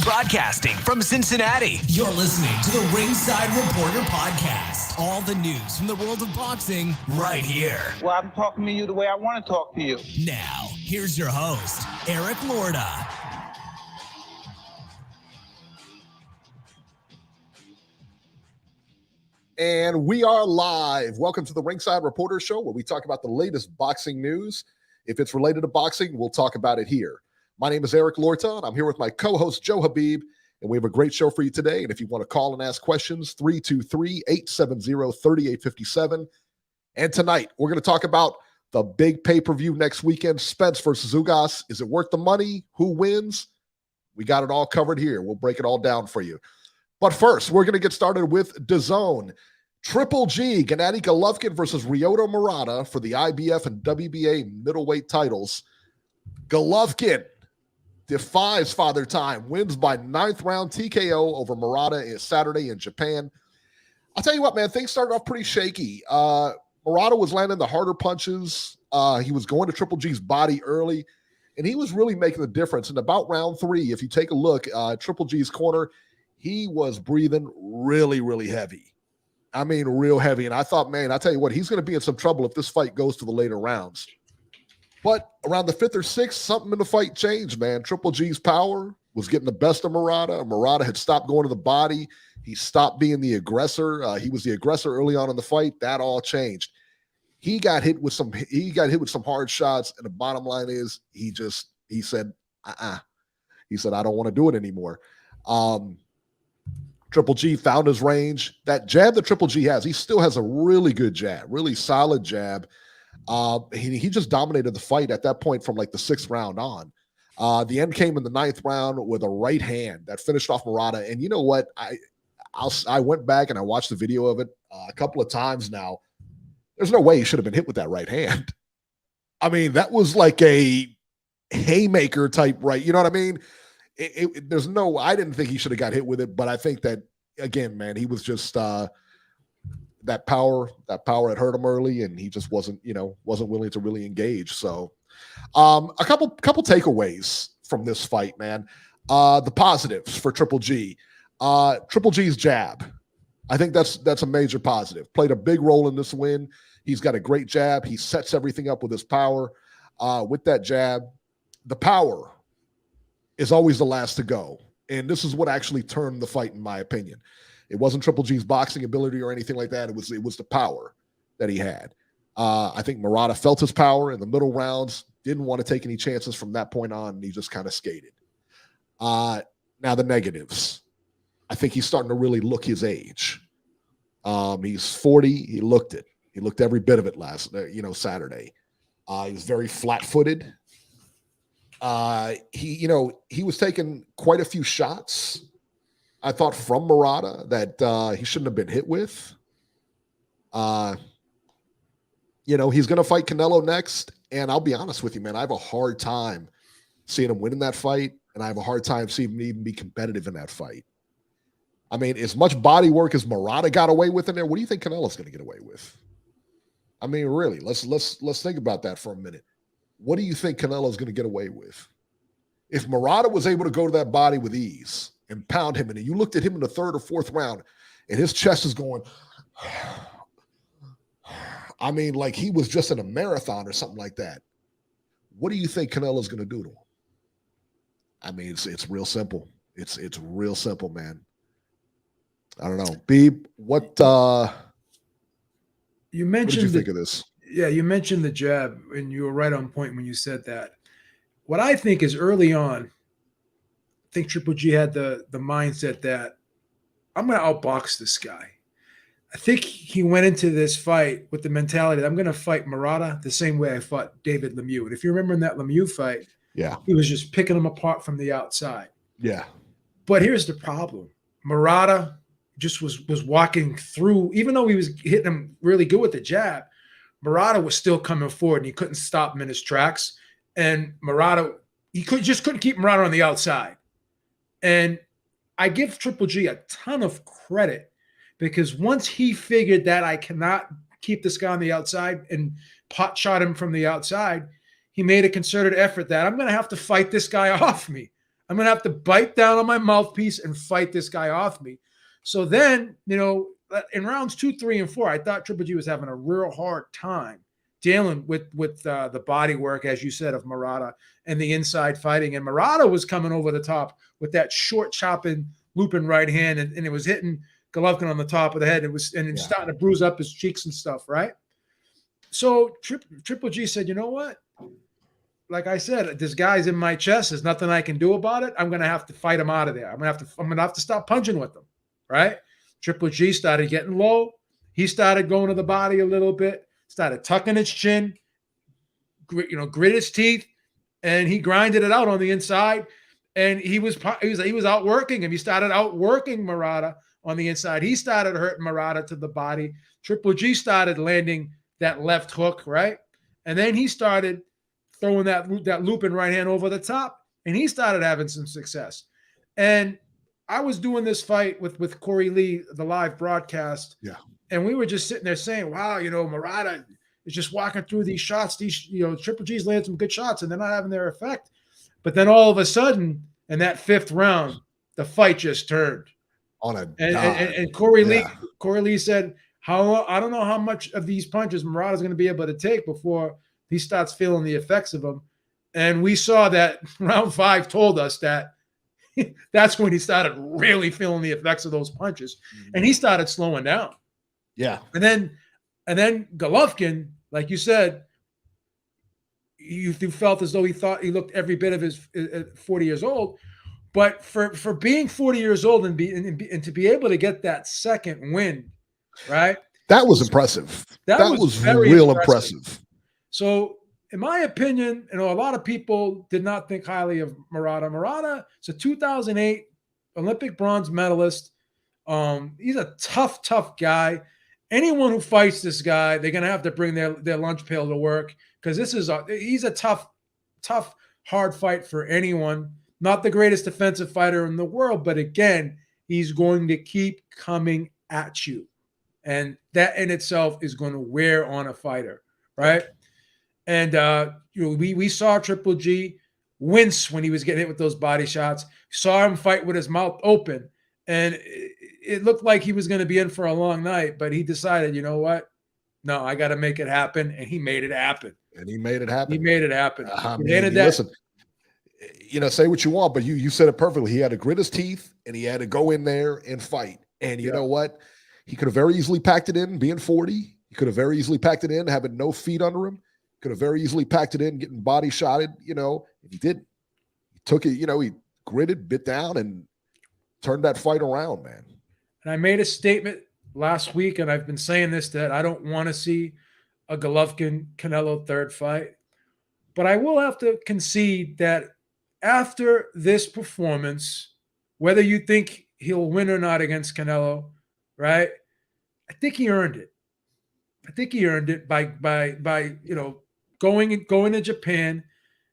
Broadcasting from Cincinnati, you're listening to the Ringside Reporter podcast. All the news from the world of boxing right here. Well, I'm talking to you the way I want to talk to you. Now, here's your host, Eric Lorda. And we are live. Welcome to the Ringside Reporter Show, where we talk about the latest boxing news. If it's related to boxing, we'll talk about it here. My name is Eric Lorta, and I'm here with my co-host, Joe Habib, and we have a great show for you today. And if you want to call and ask questions, 323-870-3857. And tonight, we're going to talk about the big pay-per-view next weekend, Spence versus Ugas. Is it worth the money? Who wins? We got it all covered here. We'll break it all down for you. But first, we're going to get started with DAZN. Triple G, Gennady Golovkin versus Ryota Morata for the IBF and WBA middleweight titles. Golovkin defies Father Time, wins by 9th round TKO over Morata Saturday in Japan. I'll tell you what, man, things started off pretty shaky. Morata was landing the harder punches. He was going to Triple G's body early, and he was really making the difference. And about round 3, if you take a look, Triple G's corner, he was breathing really, really heavy. I mean, real heavy. And I thought, man, I tell you what, he's going to be in some trouble if this fight goes to the later rounds. But around the 5th or 6th, something in the fight changed, man. Triple G's power was getting the best of Morata. Morata had stopped going to the body. He stopped being the aggressor. He was the aggressor early on in the fight. That all changed. He got hit with some hard shots, and the bottom line is he said, He said, I don't want to do it anymore. Triple G found his range. That jab that Triple G has, he still has a really good jab, really solid jab. He just dominated the fight at that point from like the 6th round on. The end came in the 9th round with a right hand that finished off Morata. And you know what? I went back and I watched the video of it a couple of times now. There's no way he should have been hit with that right hand. I mean, that was like a haymaker type right. You know what I mean? I didn't think he should have got hit with it, but I think that, again, man, he was just that power had hurt him early, and he just wasn't willing to really engage. So a couple takeaways from this fight, man. The positives for Triple G. Triple G's jab. I think that's a major positive. Played a big role in this win. He's got a great jab. He sets everything up with his power. With that jab, the power is always the last to go. And this is what actually turned the fight, in my opinion. It wasn't Triple G's boxing ability or anything like that. It was the power that he had. I think Morata felt his power in the middle rounds, didn't want to take any chances from that point on, and he just kind of skated. Now the negatives. I think he's starting to really look his age. He's 40. He looked it. He looked every bit of it Saturday. He was very flat-footed. He was taking quite a few shots, I thought, from Morata that he shouldn't have been hit with. He's going to fight Canelo next, and I'll be honest with you, man, I have a hard time seeing him win in that fight, and I have a hard time seeing him even be competitive in that fight. I mean, as much body work as Morata got away with in there, what do you think Canelo's going to get away with? I mean, really, let's think about that for a minute. What do you think Canelo's going to get away with? If Morata was able to go to that body with ease and pound him, and you looked at him in the 3rd or 4th round, and his chest is going, I mean, like he was just in a marathon or something like that. What do you think Canelo's going to do to him? I mean, it's real simple. It's real simple, man. I don't know. Beeb, what did you think of this? Yeah, you mentioned the jab, and you were right on point when you said that. What I think is early on, I think Triple G had the mindset that I'm going to outbox this guy. I think he went into this fight with the mentality that I'm going to fight Morata the same way I fought David Lemieux. And if you remember in that Lemieux fight, he was just picking him apart from the outside. Yeah. But here's the problem. Morata just was walking through, even though he was hitting him really good with the jab, Morata was still coming forward, and he couldn't stop him in his tracks. And Morata, just couldn't keep Morata on the outside. And I give Triple G a ton of credit, because once he figured that I cannot keep this guy on the outside and pot shot him from the outside, he made a concerted effort that I'm going to have to fight this guy off me. I'm going to have to bite down on my mouthpiece and fight this guy off me. So then, in rounds 2, 3, and 4, I thought Triple G was having a real hard time dealing with the body work, as you said, of Morata and the inside fighting. And Morata was coming over the top with that short chopping, looping right hand, and it was hitting Golovkin on the top of the head. It was starting to bruise up his cheeks and stuff, right? So Triple G said, you know what? Like I said, this guy's in my chest. There's nothing I can do about it. I'm going to have to fight him out of there. I'm going to have to stop punching with him, right? Triple G started getting low. He started going to the body a little bit, started tucking his chin, grit his teeth, and he grinded it out on the inside. And he was outworking him. He started outworking Morata on the inside. He started hurting Morata to the body. Triple G started landing that left hook, right? And then he started throwing that looping right hand over the top, and he started having some success. And I was doing this fight with Corey Lee, the live broadcast, and we were just sitting there saying, wow, Morata is just walking through these shots. Triple G's landed some good shots, and they're not having their effect. But then all of a sudden, in that 5th round, the fight just turned. On a and Corey Lee said, I don't know how much of these punches Morata's going to be able to take before he starts feeling the effects of them. And we saw that round 5 told us that that's when he started really feeling the effects of those punches. And he started slowing down. Yeah. And then Golovkin, like you said, you felt as though he thought he looked every bit of his 40 years old. But for being 40 years old and to be able to get that second win, right? That was impressive. That was very real impressive. So, in my opinion, a lot of people did not think highly of Morata. Morata is a 2008 Olympic bronze medalist. He's a tough guy. Anyone who fights this guy, they're going to have to bring their lunch pail to work because he's a tough, hard fight for anyone. Not the greatest defensive fighter in the world, but again, he's going to keep coming at you. And that in itself is going to wear on a fighter, right? And we saw Triple G wince when he was getting hit with those body shots. Saw him fight with his mouth open, and it looked like he was going to be in for a long night. But he decided, you know what? No, I got to make it happen, and he made it happen. Listen, say what you want, but you said it perfectly. He had to grit his teeth, and he had to go in there and fight. And you know what? He could have very easily packed it in, being 40. He could have very easily packed it in, having no feet under him. Could have very easily packed it in, getting body shotted, and he didn't. He took it, he gritted, bit down, and turned that fight around, man. And I made a statement last week, and I've been saying this, that I don't want to see a Golovkin-Canelo third fight. But I will have to concede that after this performance, whether you think he'll win or not against Canelo, right, I think he earned it. I think he earned it by going to Japan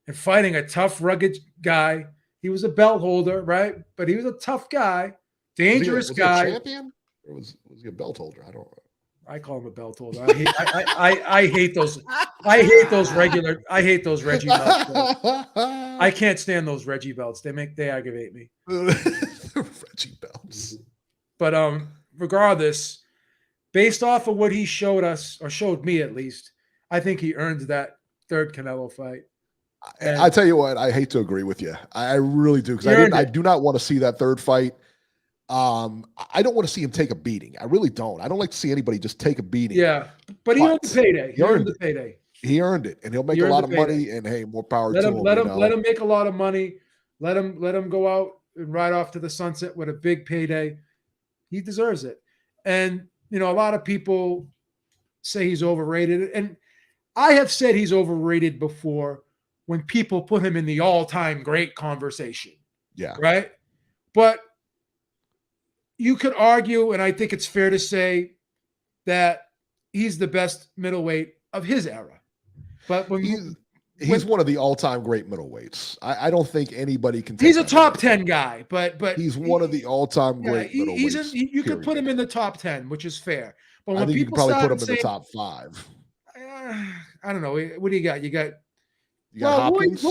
and fighting a tough, rugged guy. He was a belt holder, right? But he was a tough guy, dangerous guy. Was he a champion or was he a belt holder? I don't know. I call him a belt holder. I hate those. I hate those Reggie belts. I can't stand those Reggie belts. They aggravate me. Reggie belts. But regardless, based off of what he showed us, or showed me at least, I think he earned that third Canelo fight. And I tell you what, I hate to agree with you. I really do, because I do not want to see that third fight. I don't want to see him take a beating. I really don't. I don't like to see anybody just take a beating. Yeah, but he earned the payday. He earned the payday. He earned it, and he'll make a lot of money. And hey, more power to him. Let him make a lot of money. Let him go out and ride off to the sunset with a big payday. He deserves it. And a lot of people say he's overrated, and I have said he's overrated before when people put him in the all-time great conversation. Yeah. Right? But you could argue, and I think it's fair to say, that he's the best middleweight of his era. But when he's one of the all-time great middleweights. I don't think anybody can. He's a top 10 guy, but he's one of the all-time great middleweights. You could put him in the top 10, which is fair. But when I think you people could probably put him saying, in the top 5. I don't know. What do you got? You You got Hopkins.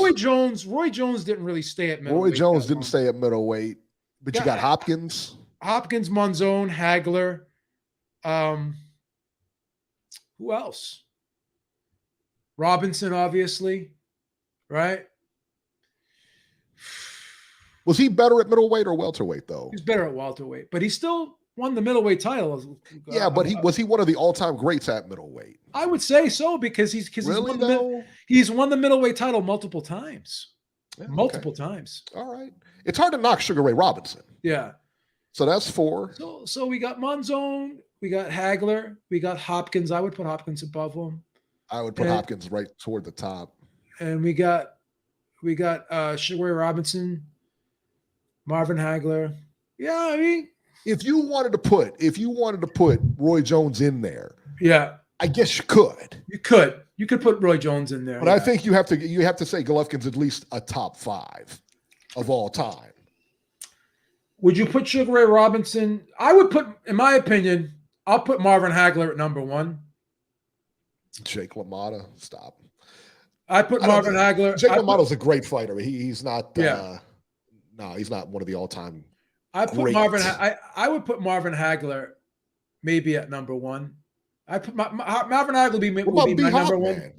Roy Jones didn't really stay at middleweight. Roy Jones didn't stay at middleweight, but you got Hopkins. Hopkins, Monzon, Hagler. Who else? Robinson, obviously, right? Was he better at middleweight or welterweight, though? He's better at welterweight, but he still won the middleweight title. Yeah, but was he one of the all-time greats at middleweight? I would say so because he's won the middleweight title multiple times. Yeah, multiple times. All right. It's hard to knock Sugar Ray Robinson. Yeah. So that's 4. So we got Monzon, we got Hagler, we got Hopkins. I would put Hopkins above him. I would put Hopkins right toward the top. And we got Sugar Ray Robinson, Marvin Hagler. Yeah, I mean, if you wanted to put Roy Jones in there, yeah, I guess you could. You could put Roy Jones in there. But I think you have to say Golovkin's at least a top 5 of all time. Would you put Sugar Ray Robinson? I would put, in my opinion, I'll put Marvin Hagler at number 1. Jake LaMotta, stop. I put Marvin Hagler. Jake LaMotta's a great fighter. He's not. Yeah. No, he's not one of the all-time. I would put Marvin Hagler maybe at number 1. I put Marvin Hagler would be my number 1. Man?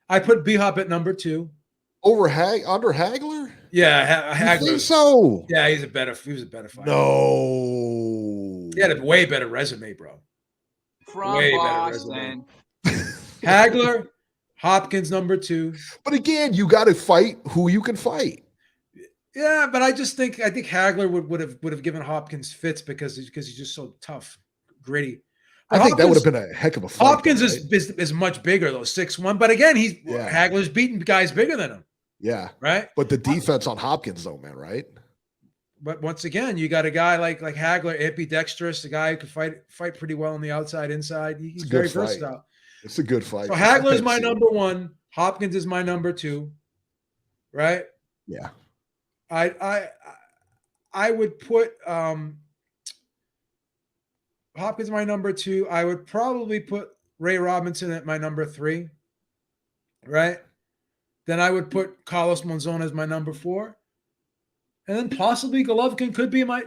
I put B-Hop at number 2. Under Hagler? Yeah, Hagler. You think so? Yeah, he was a better fighter. No. He had a way better resume, bro. From Boston. Hagler, Hopkins number 2. But again, you got to fight who you can fight. Yeah, but I think Hagler would have given Hopkins fits because he's just so tough, gritty. But I think that would have been a heck of a fight. Hopkins is much bigger though, 6'1". But again, Hagler's beating guys bigger than him. Yeah, right. But the defense on Hopkins, though, man, right? But once again, you got a guy like Hagler, ambidextrous, a guy who can fight pretty well on the outside, inside. He's very versatile. It's a good fight. So Hagler is my number 1. Hopkins is my number 2. Right? Yeah. I would put Hopkins my number 2. I would probably put Ray Robinson at my number 3. Right? Then I would put Carlos Monzon as my number 4. And then possibly Golovkin could be my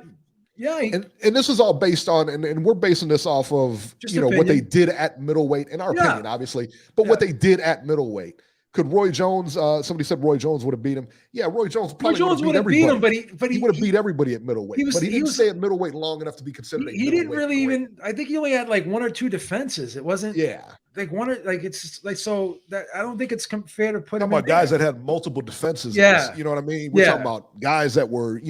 and this is all based on and we're basing this off of what they did at middleweight, in our opinion, obviously, but what they did at middleweight. Could Roy Jones? Somebody said Roy Jones would have beat him. Yeah, Roy Jones probably would have beat him, but he would have beat everybody at middleweight. He didn't stay at middleweight long enough to be considered. He didn't really even. I think he only had like 1 or 2 defenses. It wasn't. Yeah. Like it's like so that I don't think it's fair to put him about guys that had multiple defenses. Yeah, you know what I mean. We're talking about guys that were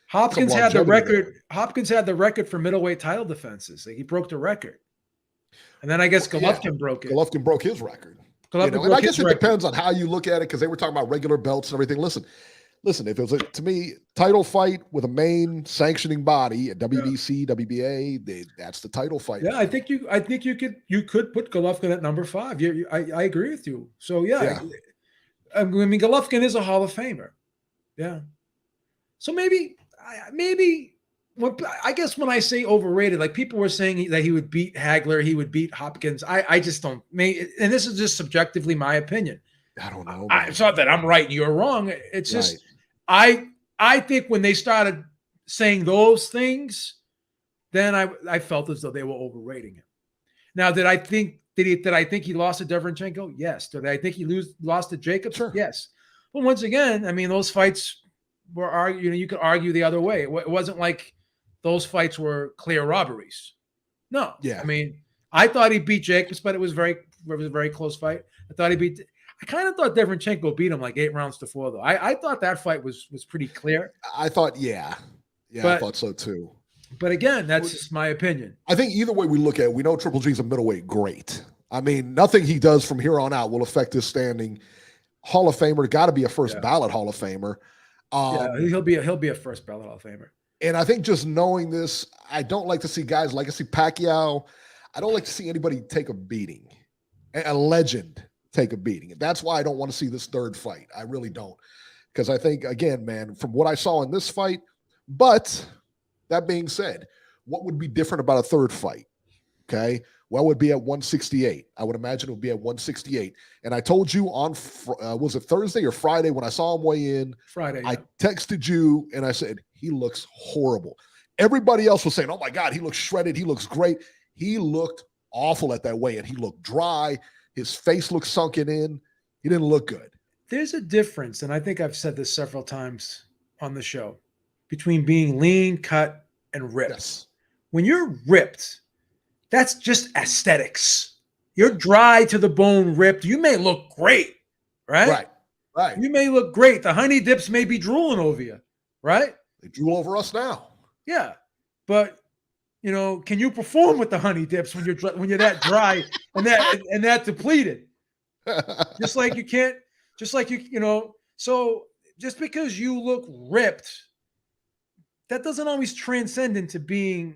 Hopkins had the record. There. Hopkins had the record for middleweight title defenses. Like he broke the record, and then I guess Golovkin broke it. Golovkin broke his record. And I guess it depends on how you look at it, because they were talking about regular belts and everything. Listen, if it was to me title fight with a main sanctioning body at WBC, WBA, that's the title fight. Yeah, I think you could put Golovkin at number 5. I agree with you. So I mean Golovkin is a Hall of Famer. Yeah. So maybe I guess when I say overrated, like people were saying that he would beat Hagler, he would beat Hopkins. I just don't. And this is just subjectively my opinion. I don't know. It's not that I'm right and you're wrong. It's just I think when they started saying those things, then I felt as though they were overrating him. Now, did I think he lost to Derevyanchenko? Yes. Did I think he lost to Jacobs? Sure. Yes. But once again, I mean, those fights were you could argue the other way. It wasn't like those fights were clear robberies. No. Yeah. I mean, I thought he beat Jacobs, but it was a very close fight. I kind of thought Derevyanchenko beat him like 8 rounds to 4, though. I thought that fight was pretty clear. I thought, I thought so too. But again, that's just my opinion. I think either way we look at it, we know Triple G's a middleweight great. I mean, nothing he does from here on out will affect his standing. Hall of Famer, got to be a first ballot Hall of Famer. He'll be a first ballot Hall of Famer. And I think just knowing this, I don't like to see guys like I see Pacquiao. I don't like to see anybody take a beating, a legend take a beating. And that's why I don't want to see this third fight. I really don't. Because I think, again, man, from what I saw in this fight, but that being said, what would be different about a third fight? Okay. Well, it would be at 168. I would imagine it would be at 168. And I told you on, was it Thursday or Friday when I saw him weigh in? Friday. I texted you and I said, he looks horrible. Everybody else was saying, oh my God, he looks shredded. He looks great. He looked awful at that weigh-in. He looked dry. His face looked sunken in. He didn't look good. There's a difference, and I think I've said this several times on the show, between being lean, cut, and ripped. Yes. When you're ripped, that's just aesthetics. You're dry to the bone, ripped. You may look great, right? Right. You may look great. The honey dips may be drooling over you, right? They drool over us now. Yeah, but can you perform with the honey dips when you're that dry and that depleted? Just like you can't. Just like So just because you look ripped, that doesn't always transcend into being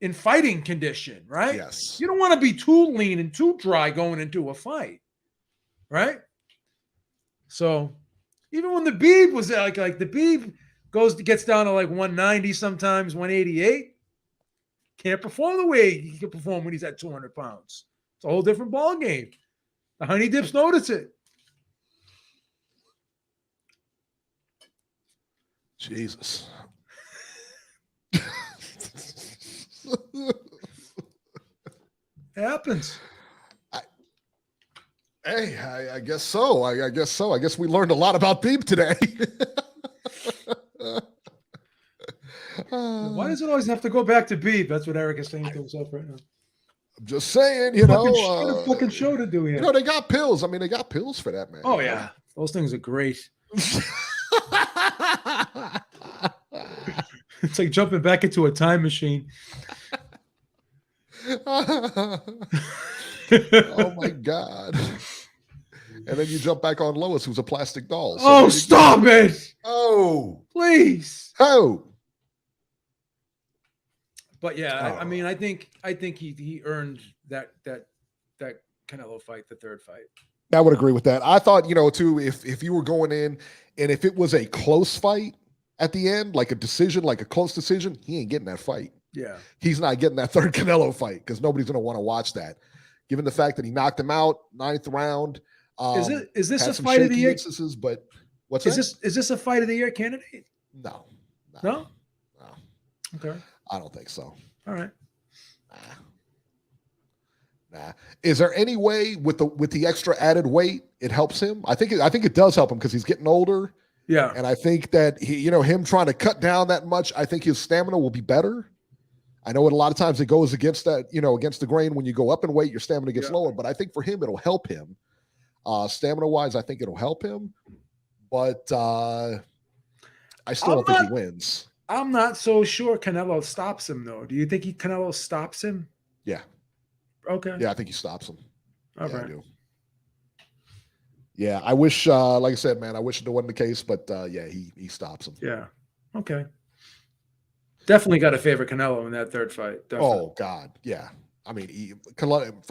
in fighting condition, right? Yes. You don't want to be too lean and too dry going into a fight, right? So even when the Beeb was like the Beeb gets down to like 190 sometimes, 188, can't perform the way he can perform when he's at 200 pounds. It's a whole different ball game. The honey dips notice it. Jesus. It happens. I guess so. I guess so. I guess we learned a lot about Beeb today. Why does it always have to go back to Beeb? That's what Eric is saying to himself right now. I'm just saying, a fucking show to do here. They got pills. I mean, they got pills for that, man. Oh yeah, those things are great. It's like jumping back into a time machine. Oh my God. And then you jump back on Lois, who's a plastic doll. So stop it. Oh. Please. Oh. But yeah, I mean, I think he earned that Canelo fight, the third fight. I would agree with that. I thought, too, if you were going in and if it was a close fight at the end, like a decision, like a close decision, he ain't getting that fight. Yeah. He's not getting that third Canelo fight because nobody's going to want to watch that. Given the fact that he knocked him out, 9th round. Is this a fight of the year? But what's is this a fight of the year candidate? No. No? Okay. I don't think so. All right. Nah. Is there any way with the extra added weight it helps him? I think it does help him because he's getting older. Yeah. And I think that him trying to cut down that much, I think his stamina will be better. I know a lot of times it goes against that, against the grain. When you go up in weight, your stamina gets lower. But I think for him, it'll help him. Stamina-wise, I think it'll help him. But I still don't think he wins. I'm not so sure Canelo stops him, though. Do you think Canelo stops him? Yeah. Okay. Yeah, I think he stops him. All right. I do. Yeah, I wish, like I said, man, I wish it wasn't the case, but yeah, he stops him. Yeah. Okay. Definitely got to favor Canelo in that third fight. Definitely. Oh God, yeah. I mean,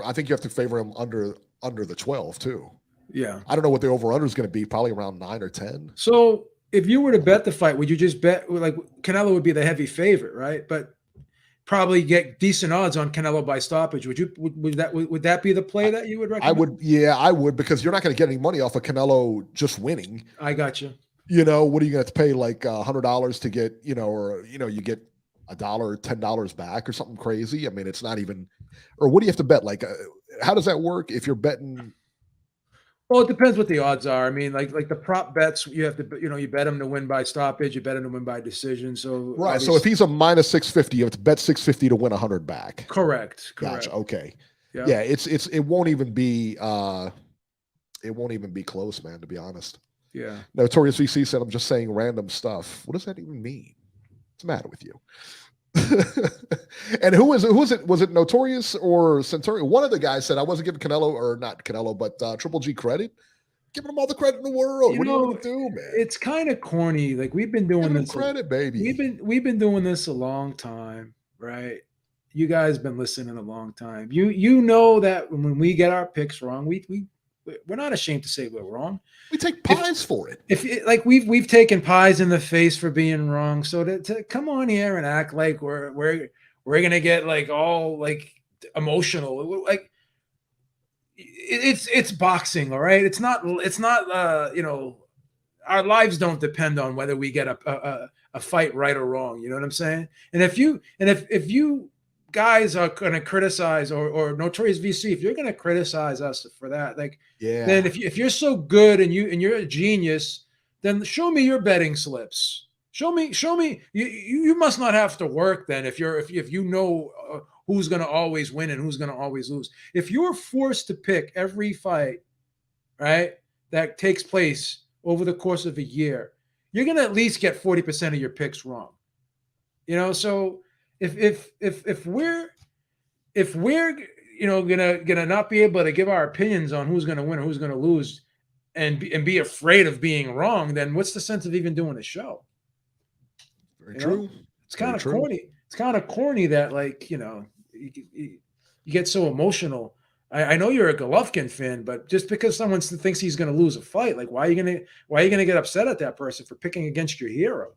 I think you have to favor him under the 12 too. Yeah. I don't know what the over/under is going to be. Probably around 9 or 10. So, if you were to bet the fight, would you just bet like Canelo would be the heavy favorite, right? But probably get decent odds on Canelo by stoppage. Would that be the play that you would recommend? I would because you're not going to get any money off of Canelo just winning. I got you. What are you going to pay like $100 to get, or you get $1, $10 back or something crazy? I mean, it's not even, or what do you have to bet? Like, how does that work if you're betting? Well, it depends what the odds are. I mean, like the prop bets, you have to, you bet him to win by stoppage, you bet him to win by decision. So right. So if he's a minus 650, you have to bet 650 to win 100 back. Correct. Gotcha. Okay. Yeah. Yeah. It won't even be close, man. To be honest. Yeah. Notorious VC said, "I'm just saying random stuff." What does that even mean? What's the matter with you? And who was it? Was it Notorious or Centurion? One of the guys said, I wasn't giving Canelo, or not Canelo, but Triple G credit. Giving him all the credit in the world. What do you want to do, man? It's kind of corny. Like we've been doing this. Credit, baby. We've been doing this a long time, right? You guys been listening a long time. You know that when we get our picks wrong, we're not ashamed to say we're wrong. We take pies for it. We've taken pies in the face for being wrong. So to come on here and act like we're We're gonna get like all like emotional. Like it's boxing, all right. It's not you know, our lives don't depend on whether we get a fight right or wrong. You know what I'm saying? And if you guys are going to criticize or Notorious VC, if you're going to criticize us for that, like, then if you're so good and you're a genius, then show me your betting slips. Show me you must not have to work then if you know who's going to always win and who's going to always lose. If you're forced to pick every fight, right, that takes place over the course of a year, you're going to at least get 40% of your picks wrong. You know, so if we're you know gonna not be able to give our opinions on who's going to win or who's going to lose and be afraid of being wrong, then what's the sense of even doing a show? Very true. It's kind of corny. It's kind of corny that, like, you know, you get so emotional. I know you're a Golovkin fan, but just because someone thinks he's going to lose a fight, like, why are you going to get upset at that person for picking against your hero?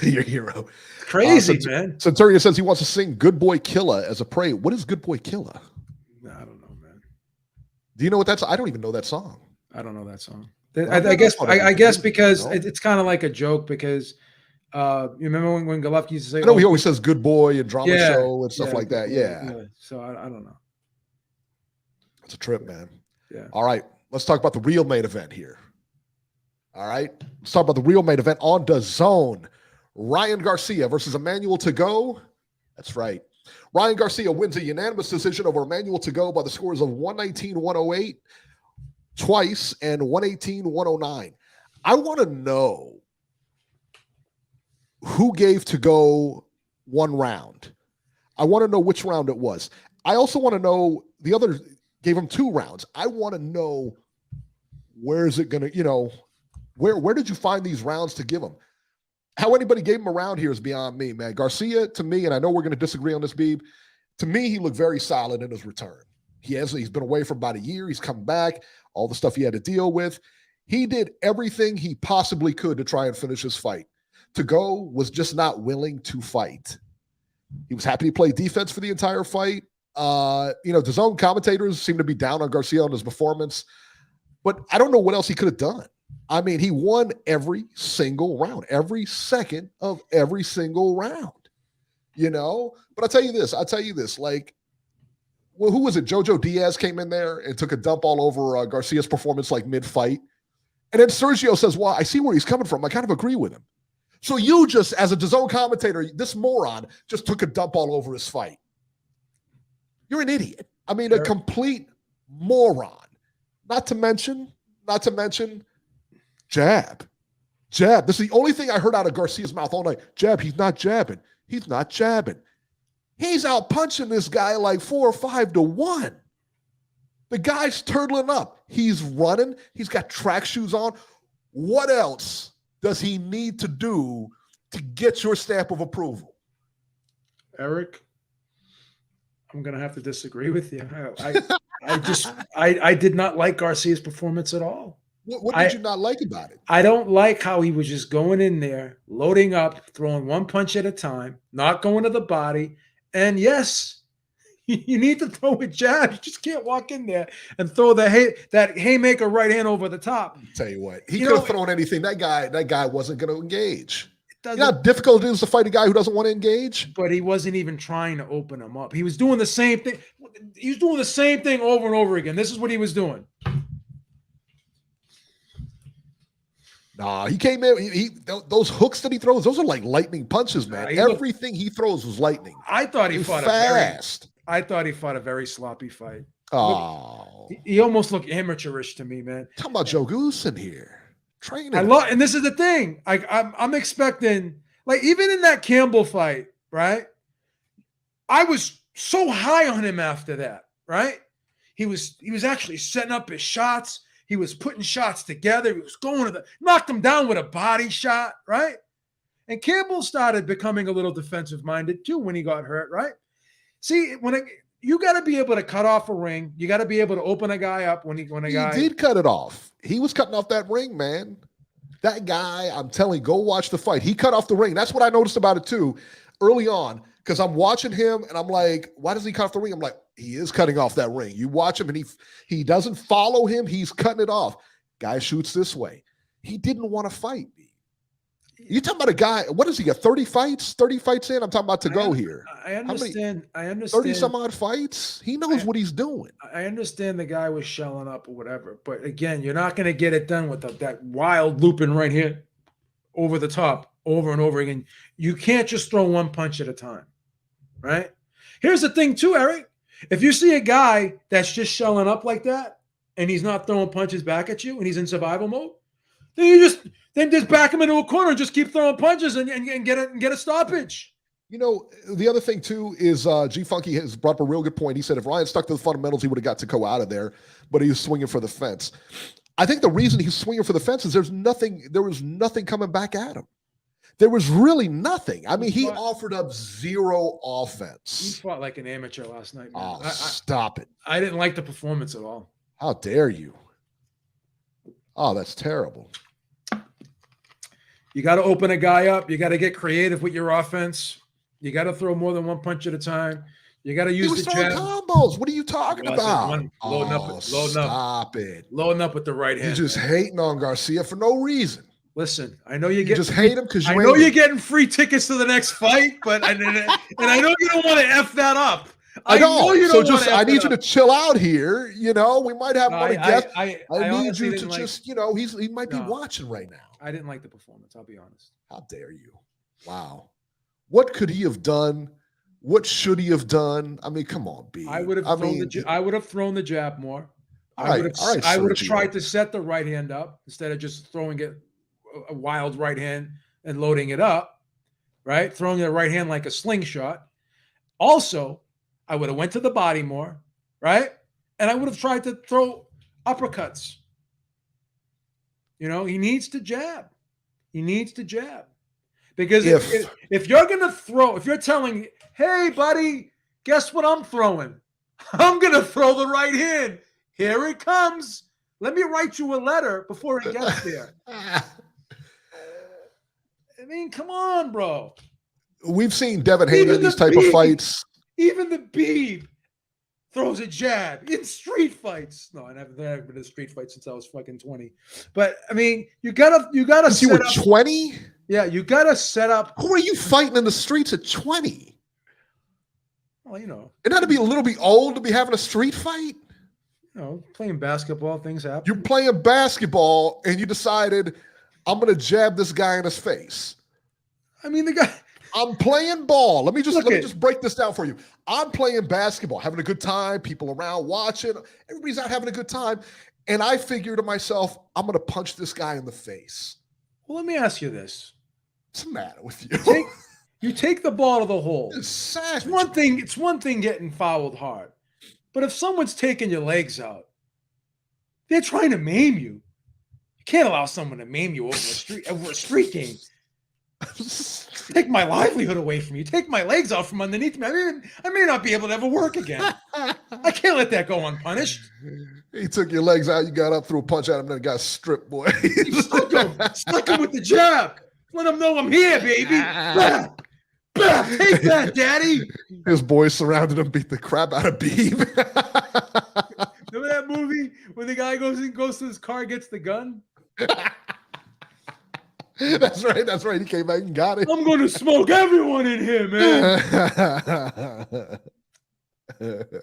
Your hero. Crazy, man. Centurion says he wants to sing Good Boy Killa as a praise. What is Good Boy Killa? I don't know, man. Do you know what that's? I don't even know that song. I don't know that song. I guess because it's kind of like a joke because you remember when Golovkin used to say, I know he always says good boy and drama show and stuff like that. Yeah. So I don't know. It's a trip, man. Yeah. All right. Let's talk about the real main event here. All right. Let's talk about the real main event on DAZN. Ryan Garcia versus Emmanuel Tagoe. That's right. Ryan Garcia wins a unanimous decision over Emmanuel Tagoe by the scores of 119-108 twice and 118-109. I want to know who gave Tagoe one round. I want to know which round it was. I also want to know the other gave him 2 rounds. I want to know where is it going to, you know, where did you find these rounds to give him? How anybody gave him a round here is beyond me, man. Garcia, to me, and I know we're going to disagree on this, Beeb, to me, he looked very solid in his return. He's been away for about a year. He's come back, all the stuff he had to deal with. He did everything he possibly could to try and finish his fight. Tagoe was just not willing to fight. He was happy to play defense for the entire fight. You know, DAZN commentators seem to be down on Garcia on his performance, but I don't know what else he could have done. I mean, he won every single round, every second of every single round, you know? But I'll tell you this, like, well, who was it? Jojo Diaz came in there and took a dump all over Garcia's performance like mid-fight. And then Sergio says, well, I see where he's coming from. I kind of agree with him. So you just, as a DAZN commentator, this moron just took a dump all over his fight. You're an idiot. I mean, a complete moron. Not to mention, jab. This is the only thing I heard out of Garcia's mouth all night. Jab, he's not jabbing. He's out punching this guy like 4 or 5 to 1. The guy's turtling up. He's running. He's got track shoes on. What else does he need to do to get your stamp of approval? Eric, I'm going to have to disagree with you. I did not like Garcia's performance at all. What did you not like about it? I don't like how he was just going in there, loading up, throwing one punch at a time, not going to the body. And yes, you need to throw a jab. You just can't walk in there and throw that haymaker right hand over the top. I'll tell you what, he could have thrown anything. That guy wasn't going to engage. You know how difficult it is to fight a guy who doesn't want to engage? But he wasn't even trying to open him up. He was doing the same thing. He was doing the same thing over and over again. This is what he was doing. Nah, he came in. Those hooks that he throws, those are like lightning punches, man. Everything he throws was lightning. I thought he fought fast. I thought he fought a very sloppy fight. Oh, he almost looked amateurish to me, man. Talking about Joe Goose in here training. And this is the thing. I'm expecting, like, even in that Campbell fight, right? I was so high on him after that, right? He was actually setting up his shots. He was putting shots together. He was going knocked him down with a body shot, right? And Campbell started becoming a little defensive-minded too when he got hurt, right? See, you got to be able to cut off a ring. You got to be able to open a guy up when a guy. He did cut it off. He was cutting off that ring, man. That guy, I'm telling you, go watch the fight. He cut off the ring. That's what I noticed about it too. Early on, because I'm watching him and I'm like, why does he cut off the ring? I'm like, he is cutting off that ring. You watch him and he doesn't follow him. He's cutting it off. Guy shoots this way. He didn't want to fight. You talking about a guy, what is he got? 30 fights? 30 fights in? I'm talking about to go here. I understand. 30 some odd fights? He knows what he's doing. I understand the guy was shelling up or whatever. But again, you're not going to get it done with that wild looping right here over the top over and over again. You can't just throw one punch at a time, right? Here's the thing too, Eric. If you see a guy that's just shelling up like that and he's not throwing punches back at you and he's in survival mode, then just back him into a corner and just keep throwing punches and get a stoppage. You know, the other thing too is G Funky has brought up a real good point. He said if Ryan stuck to the fundamentals, he would have got to go out of there, but he was swinging for the fence. I think the reason he's swinging for the fence is there was nothing coming back at him. There was really nothing. I mean, he offered up zero offense. He fought like an amateur last night, man. Oh, stop it. I didn't like the performance at all. How dare you? Oh, that's terrible. You got to open a guy up. You got to get creative with your offense. You got to throw more than one punch at a time. You got to use the jab. Combos. What are you talking about? Stop it. Loading up with the right hand. You're just hating on Garcia for no reason. Listen, I know you just hate him because I know you're getting free tickets to the next fight, but and I know you don't want to F that up. I know you don't. So just I need you to chill out here. You know, we might have one guest. I need you to just, you know, he might be watching right now. I didn't like the performance. I'll be honest. How dare you? Wow. What could he have done? What should he have done? I mean, come on, B. I would have thrown the jab more. I would have tried to set the right hand up instead of just throwing it a wild right hand and loading it up, right? Throwing the right hand like a slingshot. Also, I would have went to the body more, right? And I would have tried to throw uppercuts. You know, he needs to jab. He needs to jab. Because if you're going to throw, if you're telling, hey, buddy, guess what I'm throwing? I'm going to throw the right hand. Here it comes. Let me write you a letter before it gets there. I mean, come on, bro. We've seen Devin Haney in these type of fights. Even the Beeb throws a jab in street fights. No, I haven't been in a street fight since I was fucking 20. But I mean, you gotta. Since you were 20? Yeah, you gotta set up. Who are you fighting in the streets at 20? Well, you know, it had to be a little bit old to be having a street fight. You know, playing basketball, things happen. You're playing basketball, and you decided, I'm gonna jab this guy in his face. I mean, the guy. I'm playing ball. Let me just break this down for you. I'm playing basketball, having a good time, people around watching. Everybody's out having a good time. And I figure to myself, I'm going to punch this guy in the face. Well, let me ask you this. What's the matter with you? You take the ball to the hole. It's one thing getting fouled hard. But if someone's taking your legs out, they're trying to maim you. You can't allow someone to maim you over a street game. Take my livelihood away from you. Take my legs out from underneath me. I may not be able to ever work again. I can't let that go unpunished. He took your legs out. You got up, threw a punch at him, then got stripped, boy. Stuck him with the jab. Let him know I'm here, baby. Take that, daddy. His boys surrounded him, beat the crap out of Beeb. Remember that movie where the guy goes to his car, gets the gun? That's right. He came back and got it. I'm going to smoke everyone in here, man.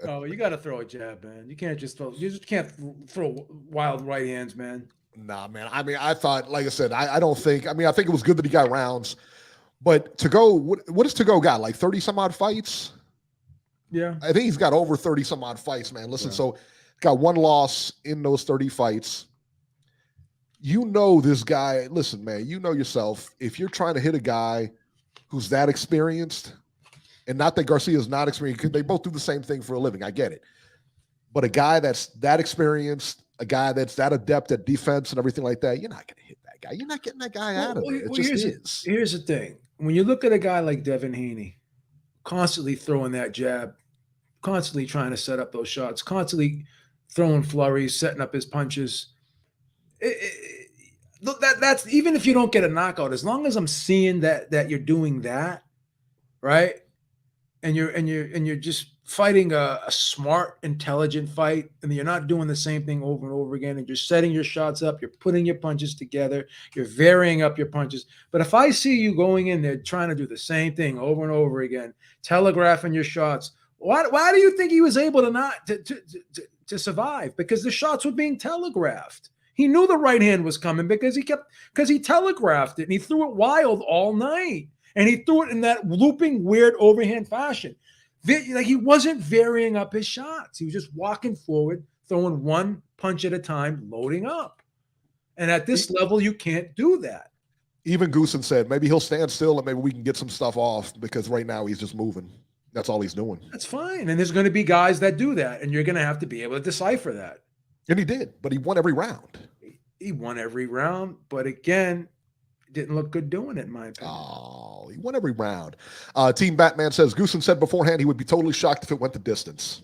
Oh, you got to throw a jab, man. You just can't throw wild right hands, man. Nah, man. I mean, I thought, like I said, I think it was good that he got rounds. But to go, what does to go got? Like 30 some odd fights? Yeah. I think he's got over 30 some odd fights, man. Listen, so got one loss in those 30 fights. You know this guy, listen, man, you know yourself, if you're trying to hit a guy who's that experienced, and not that Garcia is not experienced, they both do the same thing for a living, I get it. But a guy that's that experienced, a guy that's that adept at defense and everything like that, you're not going to hit that guy. You're not getting that guy out of there. It just is. Here's the thing. When you look at a guy like Devin Haney, constantly throwing that jab, constantly trying to set up those shots, constantly throwing flurries, setting up his punches, that's even if you don't get a knockout, as long as I'm seeing that you're doing that, right? and you're just fighting a smart, intelligent fight, and you're not doing the same thing over and over again, and you're setting your shots up, you're putting your punches together, you're varying up your punches. But if I see you going in there trying to do the same thing over and over again, telegraphing your shots, why do you think he was able to survive? Because the shots were being telegraphed. He knew the right hand was coming because he telegraphed it, and he threw it wild all night. And he threw it in that looping, weird overhand fashion. Like he wasn't varying up his shots. He was just walking forward, throwing one punch at a time, loading up. And at this level, you can't do that. Even Goosen said maybe he'll stand still and maybe we can get some stuff off because right now he's just moving. That's all he's doing. That's fine. And there's going to be guys that do that, and you're going to have to be able to decipher that. And he did, but he won every round. He won every round, but again, didn't look good doing it, in my opinion. Oh, he won every round. Team Batman says, Goosen said beforehand he would be totally shocked if it went the distance.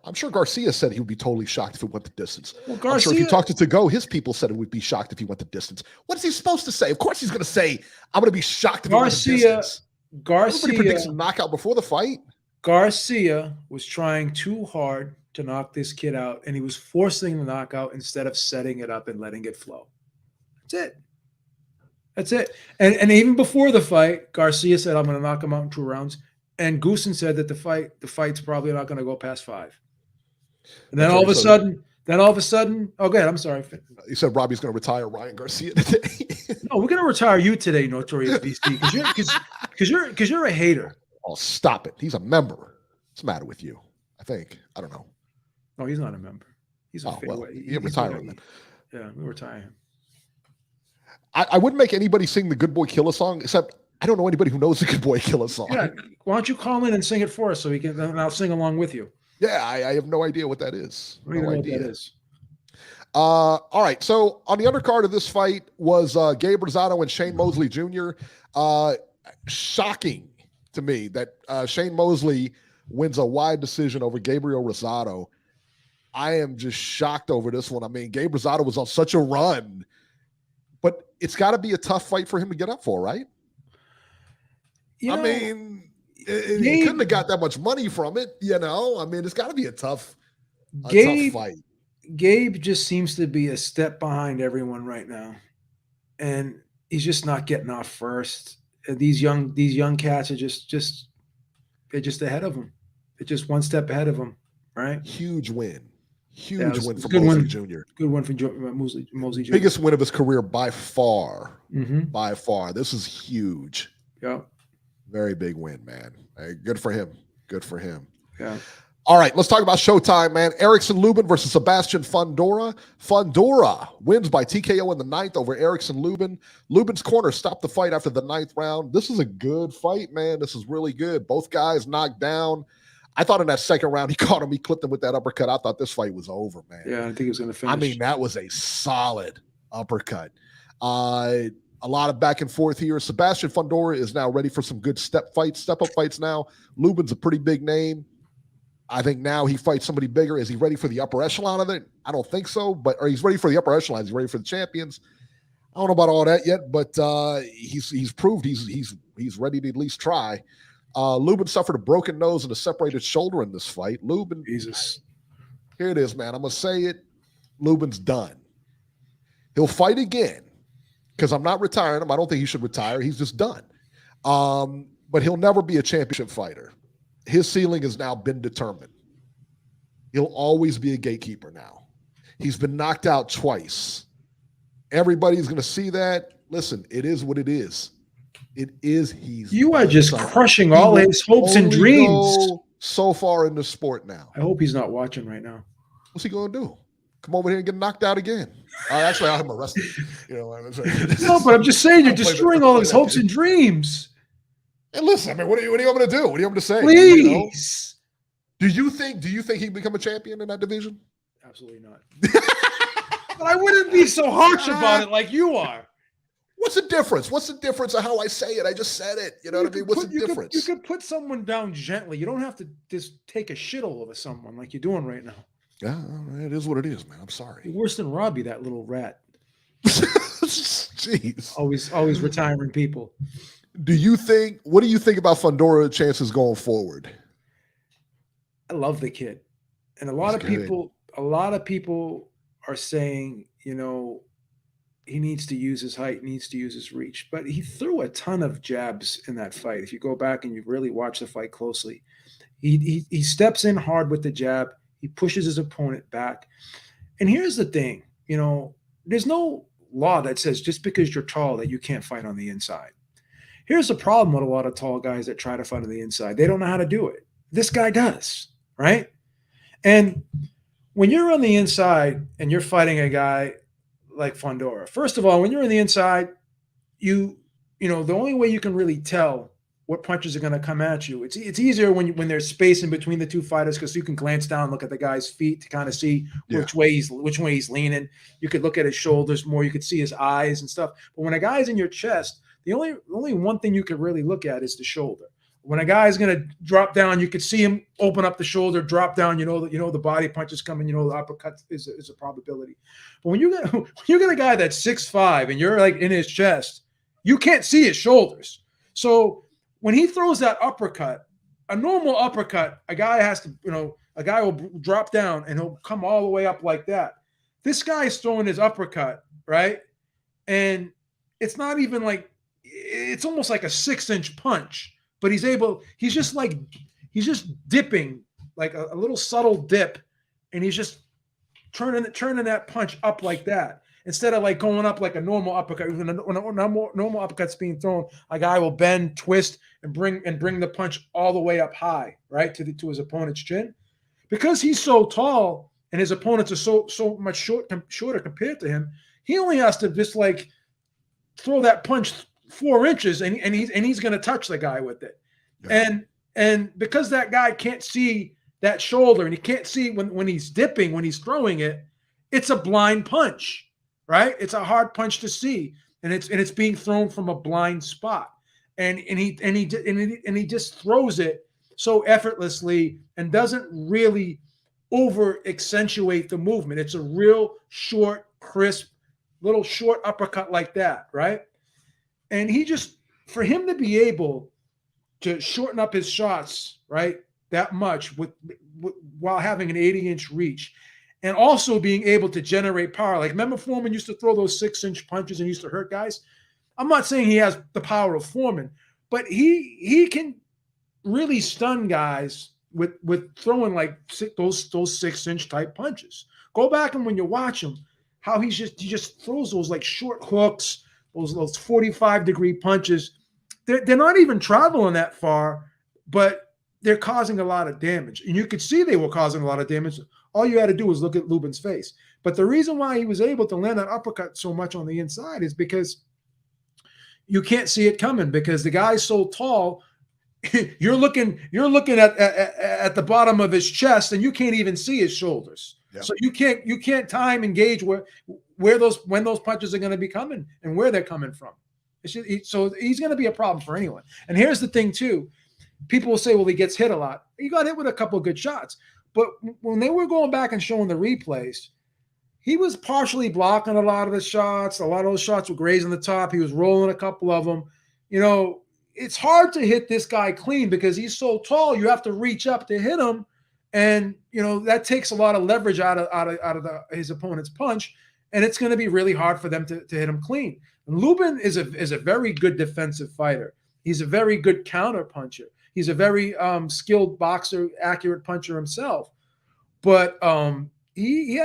I'm sure Garcia said he would be totally shocked if it went the distance. Well, Garcia, I'm sure if you talked to Go, his people said it would be shocked if he went the distance. What is he supposed to say? Of course he's going to say, I'm going to be shocked if it went the distance. Everybody predicts a knockout before the fight. Garcia was trying too hard to knock this kid out, and he was forcing the knockout instead of setting it up and letting it flow. That's it. And even before the fight, Garcia said, I'm going to knock him out in 2 rounds. And Goosen said that the fight's probably not going to go past 5. And then all of a sudden, oh, go ahead. I'm sorry. He said Robbie's going to retire Ryan Garcia today. No, we're going to retire you today, Notorious BC, because you're a hater. Oh, stop it. He's a member. What's the matter with you? I think. I don't know. No, he's not a member. He's a you retire him then. Yeah, we retire him. I wouldn't make anybody sing the Good Boy Killa song, except I don't know anybody who knows the Good Boy Killa song. Yeah, why don't you call in and sing it for us so we can? And I'll sing along with you. Yeah, I have no idea what that is. I don't know what that is. All right, so on the undercard of this fight was Gabe Rosado and Shane Mosley Jr. Shocking to me that Shane Mosley wins a wide decision over Gabriel Rosado. I am just shocked over this one. I mean, Gabe Rosado was on such a run, but it's got to be a tough fight for him to get up for, right? I mean, he couldn't have got that much money from it, you know? I mean, it's got to be a tough fight. Gabe just seems to be a step behind everyone right now, and he's just not getting off first. And these young cats are just ahead of him. They're just one step ahead of him, right? Huge win. Huge win for Mosley Jr. Good one for Mosley Jr. Biggest win of his career by far. Mm-hmm. By far. This is huge. Yeah. Very big win, man. Hey, good for him. Good for him. Yeah. All right, let's talk about Showtime, man. Erickson Lubin versus Sebastian Fundora. Fundora wins by TKO in the 9th over Erickson Lubin. Lubin's corner stopped the fight after the 9th round. This is a good fight, man. This is really good. Both guys knocked down. I thought in that 2nd round, he caught him. He clipped him with that uppercut. I thought this fight was over, man. Yeah, I think he was going to finish. I mean, that was a solid uppercut. A lot of back and forth here. Sebastian Fundora is now ready for some good step-up fights now. Lubin's a pretty big name. I think now he fights somebody bigger. Is he ready for the upper echelon of it? I don't think so, or he's ready for the upper echelon. He's ready for the champions. I don't know about all that yet, but he's proved he's ready to at least try. Lubin suffered a broken nose and a separated shoulder in this fight. Lubin, Jesus. Here it is, man. I'm going to say it. Lubin's done. He'll fight again because I'm not retiring him. I don't think he should retire. He's just done. But he'll never be a championship fighter. His ceiling has now been determined. He'll always be a gatekeeper now. He's been knocked out twice. Everybody's going to see that. Listen, it is what it is. It is You are just crushing all his hopes and dreams. So far in the sport now. I hope he's not watching right now. What's he going to do? Come over here and get knocked out again? Actually, I'll have him arrested. No, but I'm just saying you're destroying all his hopes and dreams. And listen, I mean, what are you going to do? What are you going to say? Please. Do you think he can become a champion in that division? Absolutely not. But I wouldn't be so harsh about it like you are. What's the difference? What's the difference of how I say it? I just said it. You know what I mean? What's the difference? You could put someone down gently. You don't have to just take a shit all over someone like you're doing right now. Yeah, it is what it is, man. I'm sorry. You're worse than Robbie, that little rat. Jeez. Always retiring people. What do you think about Fundora's chances going forward? I love the kid. And a lot of people are saying, he needs to use his height, needs to use his reach. But he threw a ton of jabs in that fight. If you go back and you really watch the fight closely, he steps in hard with the jab. He pushes his opponent back. And here's the thing, there's no law that says just because you're tall that you can't fight on the inside. Here's the problem with a lot of tall guys that try to fight on the inside. They don't know how to do it. This guy does, right? And when you're on the inside and you're fighting a guy like Fundora, first of all, when you're on the inside, the only way you can really tell what punches are going to come at you, it's easier when there's space in between the two fighters, because you can glance down, look at the guy's feet to kind of see which way he's leaning. You could look at his shoulders more. You could see his eyes and stuff. But when a guy's in your chest, the only one thing you could really look at is the shoulder. When a guy's going to drop down, you could see him open up the shoulder, drop down. The body punch is coming. The uppercut is a probability. But when you get a guy that's 6'5" and you're like in his chest, you can't see his shoulders. So when he throws that uppercut, a normal uppercut, a guy will drop down and he'll come all the way up like that. This guy's throwing his uppercut, right? And it's not even like, it's almost like a 6-inch punch. But he's just dipping, like a little subtle dip, and he's just turning that punch up like that. Instead of like going up like a normal uppercut. When a normal uppercut's being thrown, a guy will bend, twist, and bring the punch all the way up high, right, to his opponent's chin. Because he's so tall and his opponents are so much shorter compared to him, he only has to just like throw that punch 4 inches, and he's going to touch the guy with it. Yeah. And because that guy can't see that shoulder, and he can't see when he's dipping, when he's throwing it, it's a blind punch, right? It's a hard punch to see, and it's being thrown from a blind spot, and he just throws it so effortlessly and doesn't really over accentuate the movement. It's a real short, crisp, little short uppercut like that, right? And for him to be able to shorten up his shots, right, that much while having an 80-inch reach, and also being able to generate power. Like, remember Foreman used to throw those 6-inch punches and used to hurt guys? I'm not saying he has the power of Foreman, but he can really stun guys with throwing like those 6-inch type punches. Go back and when you watch him, how he just throws those like short hooks, those 45-degree punches. They're not even traveling that far, but they're causing a lot of damage. And you could see they were causing a lot of damage. All you had to do was look at Lubin's face. But the reason why he was able to land that uppercut so much on the inside is because you can't see it coming, because the guy's so tall. You're looking at the bottom of his chest, and you can't even see his shoulders. Yep. So you can't time and gauge when those punches are going to be coming and where they're coming from. So he's going to be a problem for anyone. And here's the thing too: people will say, "Well, he gets hit a lot." He got hit with a couple of good shots, but when they were going back and showing the replays, he was partially blocking a lot of the shots. A lot of those shots were grazing the top. He was rolling a couple of them. It's hard to hit this guy clean because he's so tall. You have to reach up to hit him. And, that takes a lot of leverage out of his opponent's punch. And it's going to be really hard for them to hit him clean. And Lubin is a very good defensive fighter. He's a very good counter puncher. He's a very skilled boxer, accurate puncher himself. But he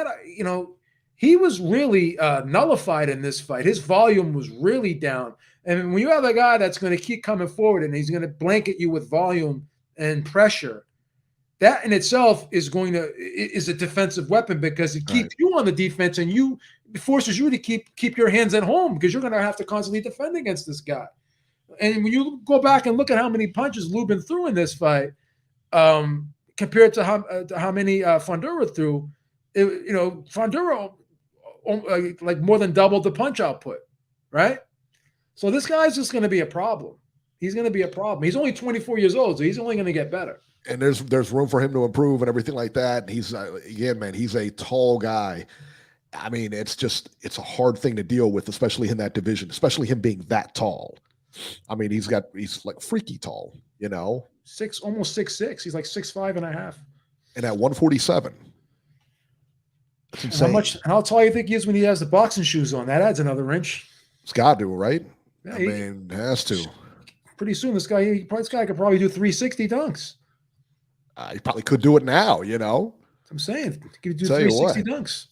was really nullified in this fight. His volume was really down. And when you have a guy that's going to keep coming forward and he's going to blanket you with volume and pressure, that in itself is a defensive weapon, because it keeps you on the defense, and it forces you to keep your hands at home, because you're going to have to constantly defend against this guy. And when you go back and look at how many punches Lubin threw in this fight, compared to how many Fundora threw, Fundora like more than doubled the punch output, right? So this guy's just going to be a problem. He's going to be a problem. He's only 24 years old, so he's only going to get better. And there's room for him to improve and everything like that. And he's he's a tall guy. I mean, it's a hard thing to deal with, especially in that division, especially him being that tall. I mean, he's like freaky tall, you know, almost 6'6". He's like 6'5.5". And at 147, that's And insane. how tall you think he is when he has the boxing shoes on? That adds another inch. It's got to, right? Yeah, I mean, it has to. Pretty soon, this guy could probably do 360 dunks. He probably could do it now, you know. I'm saying, he could do Tell you 360 dunks.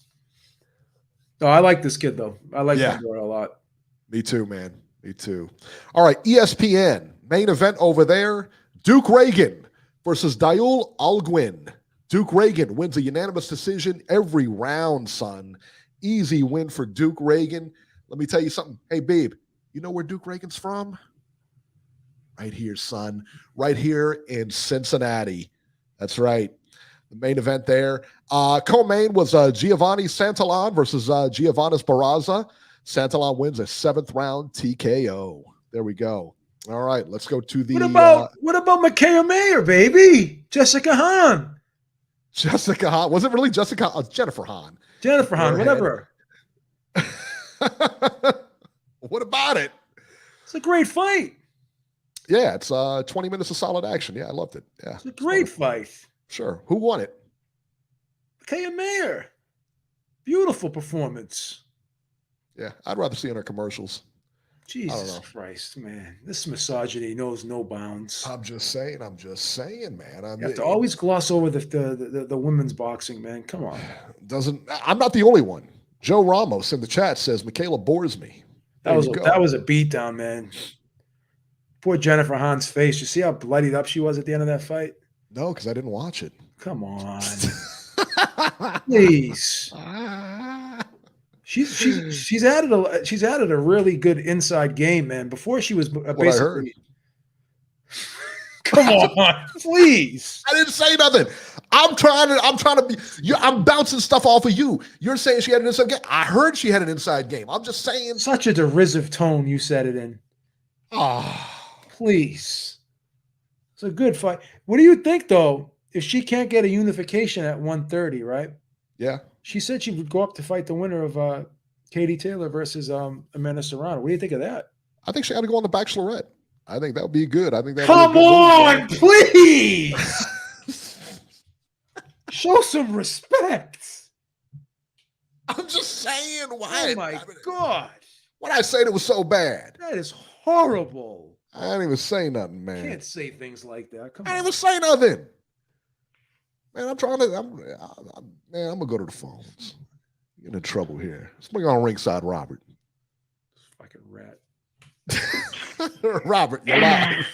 Oh, I like this kid though. I like Pandora a lot. Me too, man. Me too. All right, ESPN main event over there: Duke Reagan versus Daul Alguin. Duke Reagan wins a unanimous decision every round, son. Easy win for Duke Reagan. Let me tell you something. Hey, babe, you know where Duke Reagan's from? Right here, son. Right here in Cincinnati. That's right. The main event there. Co-main was Giovanni Santallan versus Giovannis Barraza. Santallan wins a 7th round TKO. There we go. All right, let's go to the. What about Micaiah Mayer, baby? Jessica Hahn. Jessica Hahn. Was it really Jessica? Jennifer Hahn. Jennifer Hahn, whatever. What about it? It's a great fight. Yeah, it's 20 minutes of solid action. Yeah, I loved it. Yeah, it's a great fight. Sure. Who won it? Micaiah Mayer. Beautiful performance. Yeah, I'd rather see in her commercials. Jesus Christ, man. This misogyny knows no bounds. I'm just saying, man. You have to always gloss over the women's boxing, man. Come on. I'm not the only one. Joe Ramos in the chat says Michaela bores me. That was a beatdown, man. Poor Jennifer Hahn's face. You see how bloodied up she was at the end of that fight? No, because I didn't watch it. Come on. Please. She's added a really good inside game, man. Before she was basically. Come on, please. I didn't say nothing. I'm trying to be. I'm bouncing stuff off of you. You're saying she had an inside game. I heard she had an inside game. I'm just saying. Such a derisive tone you said it in. Please. It's a good fight. What do you think though? If she can't get a unification at 130, right? Yeah. She said she would go up to fight the winner of Katie Taylor versus Amanda Serrano. What do you think of that? I think she had to go on the Bachelorette. I think that would be good. I think that. Come on, please. Show some respect. I'm just saying. Why? Oh my God. What I say that was so bad? That is horrible. I didn't even say nothing, man. You can't say things like that. Come on. I didn't even say nothing. Man, I'm gonna go to the phones. Get in trouble here. Let's bring on Ringside Robert. Fucking rat. Robert, you're live.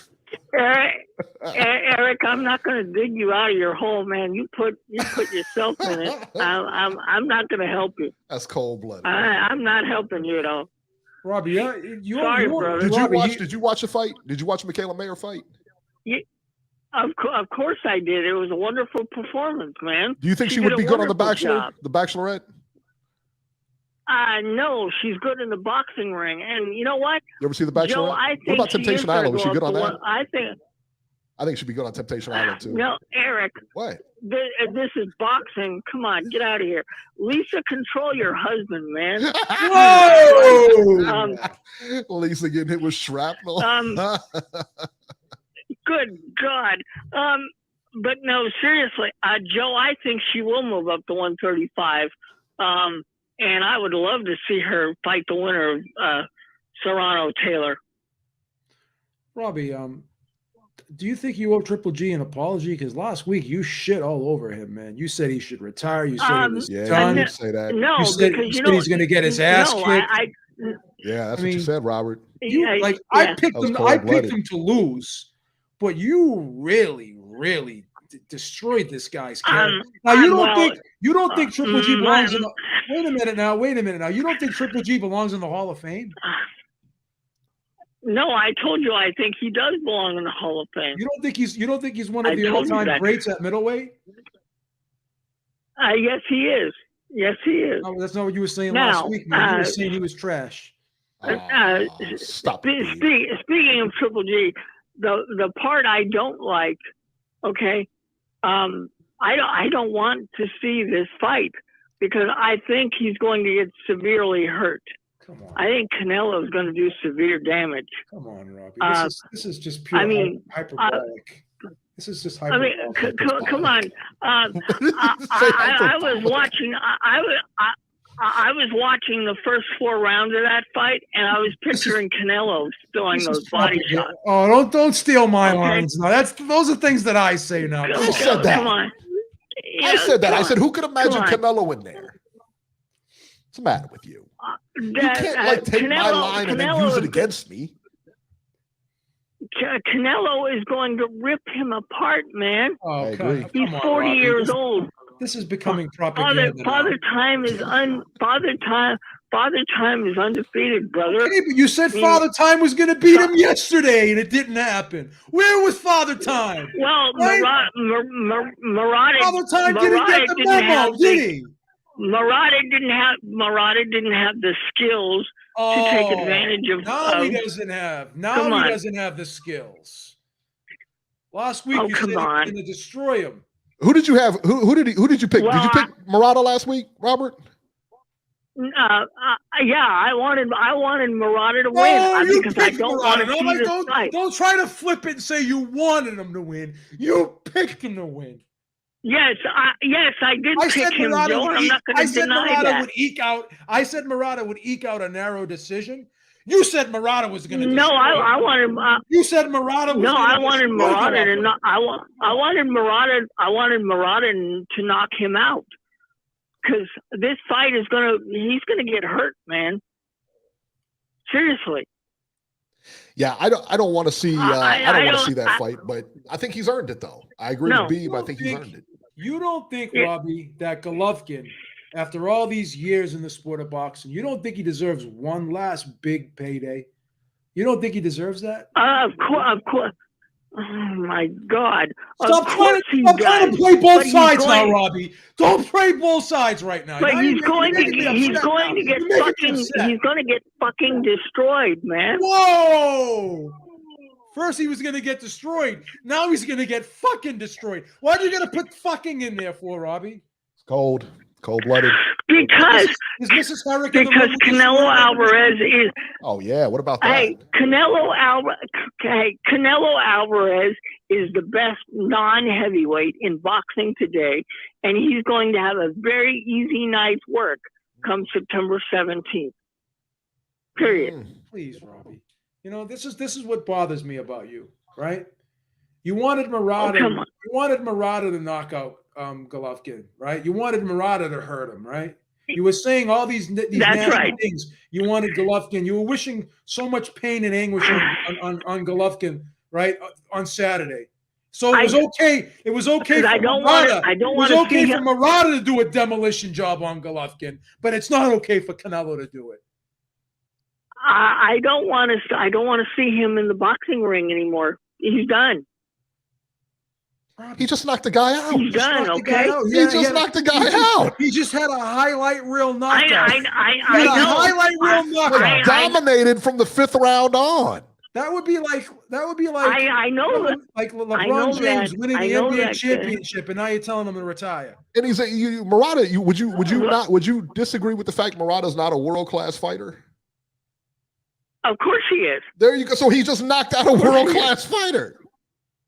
Eric, I'm not going to dig you out of your hole, man. You put yourself in it. I'm not going to help you. That's cold blooded. I'm not helping you at all. Robbie, sorry, brother. Did you watch the fight? Did you watch the Michaela Mayer fight? Yeah, of course I did. It was a wonderful performance, man. Do you think she would be good on the Bachelorette? No, she's good in the boxing ring. And you know what? You ever see the Bachelorette? Joe, what about Temptation Island? Was she good on that? I think she'd be good on Temptation Island too. No, Eric. What? This is boxing. Come on, get out of here. Lisa, control your husband, man. Whoa! Lisa getting hit with shrapnel. Good God. But no, seriously, Joe, I think she will move up to 135. And I would love to see her fight the winner of Serrano Taylor. Robbie, do you think you owe Triple G an apology? Because last week you shit all over him, man. You said he should retire. You said he was done. You say that. No, you said he's going to get his ass kicked. That's what you said, Robert. I picked him to lose, but you really destroyed this guy's character. Now you don't think Triple G belongs in the Wait a minute now. You don't think Triple G belongs in the Hall of Fame? No, I told you I think he does belong in the Hall of Fame. You don't think he's one of the all-time greats at middleweight? Yes, he is. Yes, he is. No, that's not what you were saying last week, man. You were saying he was trash. Stop. Speaking of Triple G, the part I don't like, okay, I don't want to see this fight because I think he's going to get severely hurt. Come on. I think Canelo is going to do severe damage. Come on, Robbie. This is just pure hyperbolic. This is just hyperbolic. Come on. I was watching. I was watching the first 4 rounds of that fight, and I was picturing Canelo throwing those body shots. Oh, don't steal my lines. No, those are things that I say now. I said that. Come on. I said that. I said, who could imagine Canelo in there? What's the matter with you? You can't take my line and then use it against me. Canelo is going to rip him apart, man. Oh, I agree. He's 40 years old. This is becoming propaganda. Father Time is undefeated, brother. Okay, but you said Father Time was going to beat him yesterday, and it didn't happen. Where was Father Time? Well, right? Marata. Father Time didn't get the memo, did he? Marata didn't have the skills to take advantage of. Now he doesn't have. Now he doesn't have the skills. Last week you said he was going to destroy him. Who did you have? Who did you pick? Well, did you pick Morata last week, Robert? Yeah, I wanted Morata to win because I don't want to see this fight. Don't try to flip it and say you wanted him to win. You picked him to win. Yes, I did pick him, Joe. I'm not going to deny that. I said Morata would eke out a narrow decision. You said Morata was going to. No, I wanted. You said Morata was. No, I wanted Morata to not. I wanted Morata to knock him out because this fight is he's gonna get hurt, man. Seriously. Yeah, I don't want to see. I don't want to see that fight, but I think he's earned it, though. I agree with B, but I think he's earned it. You don't think, Robbie, that Golovkin, after all these years in the sport of boxing, you don't think he deserves one last big payday? You don't think he deserves that? Of course. Oh my God! Stop trying to play both sides now, Robbie. Don't play both sides right now. But he's going to get fucking destroyed, man. Whoa! First he was going to get destroyed. Now he's going to get fucking destroyed. Why are you going to put fucking in there for, Robbie? It's cold-blooded. Because Canelo Alvarez is. Oh yeah, what about that? Hey, Canelo Alvarez is the best non-heavyweight in boxing today, and he's going to have a very easy night's work come September 17th. Period. Please, Robbie. You know, this is what bothers me about you, right? You wanted Morata. You wanted Morata to knock out Golovkin, right? You wanted Morata to hurt him, right? You were saying all these nasty things. You wanted Golovkin. You were wishing so much pain and anguish on Golovkin, right, on Saturday. So it was okay. It was okay for Morata. It was okay for Morata to do a demolition job on Golovkin, but it's not okay for Canelo to do it. I don't want to see him in the boxing ring anymore. He's done. He just knocked the guy out. He's done, okay? He just knocked the guy out. He just had a highlight reel knockout. I know. Highlight reel knockout. Dominated from the 5th round on. That would be like I know that. Like LeBron James winning the NBA championship, and now you're telling him to retire. And he's Morata. Would you disagree with the fact Morata's not a world-class fighter? Of course he is. There you go. So he just knocked out a world-class fighter.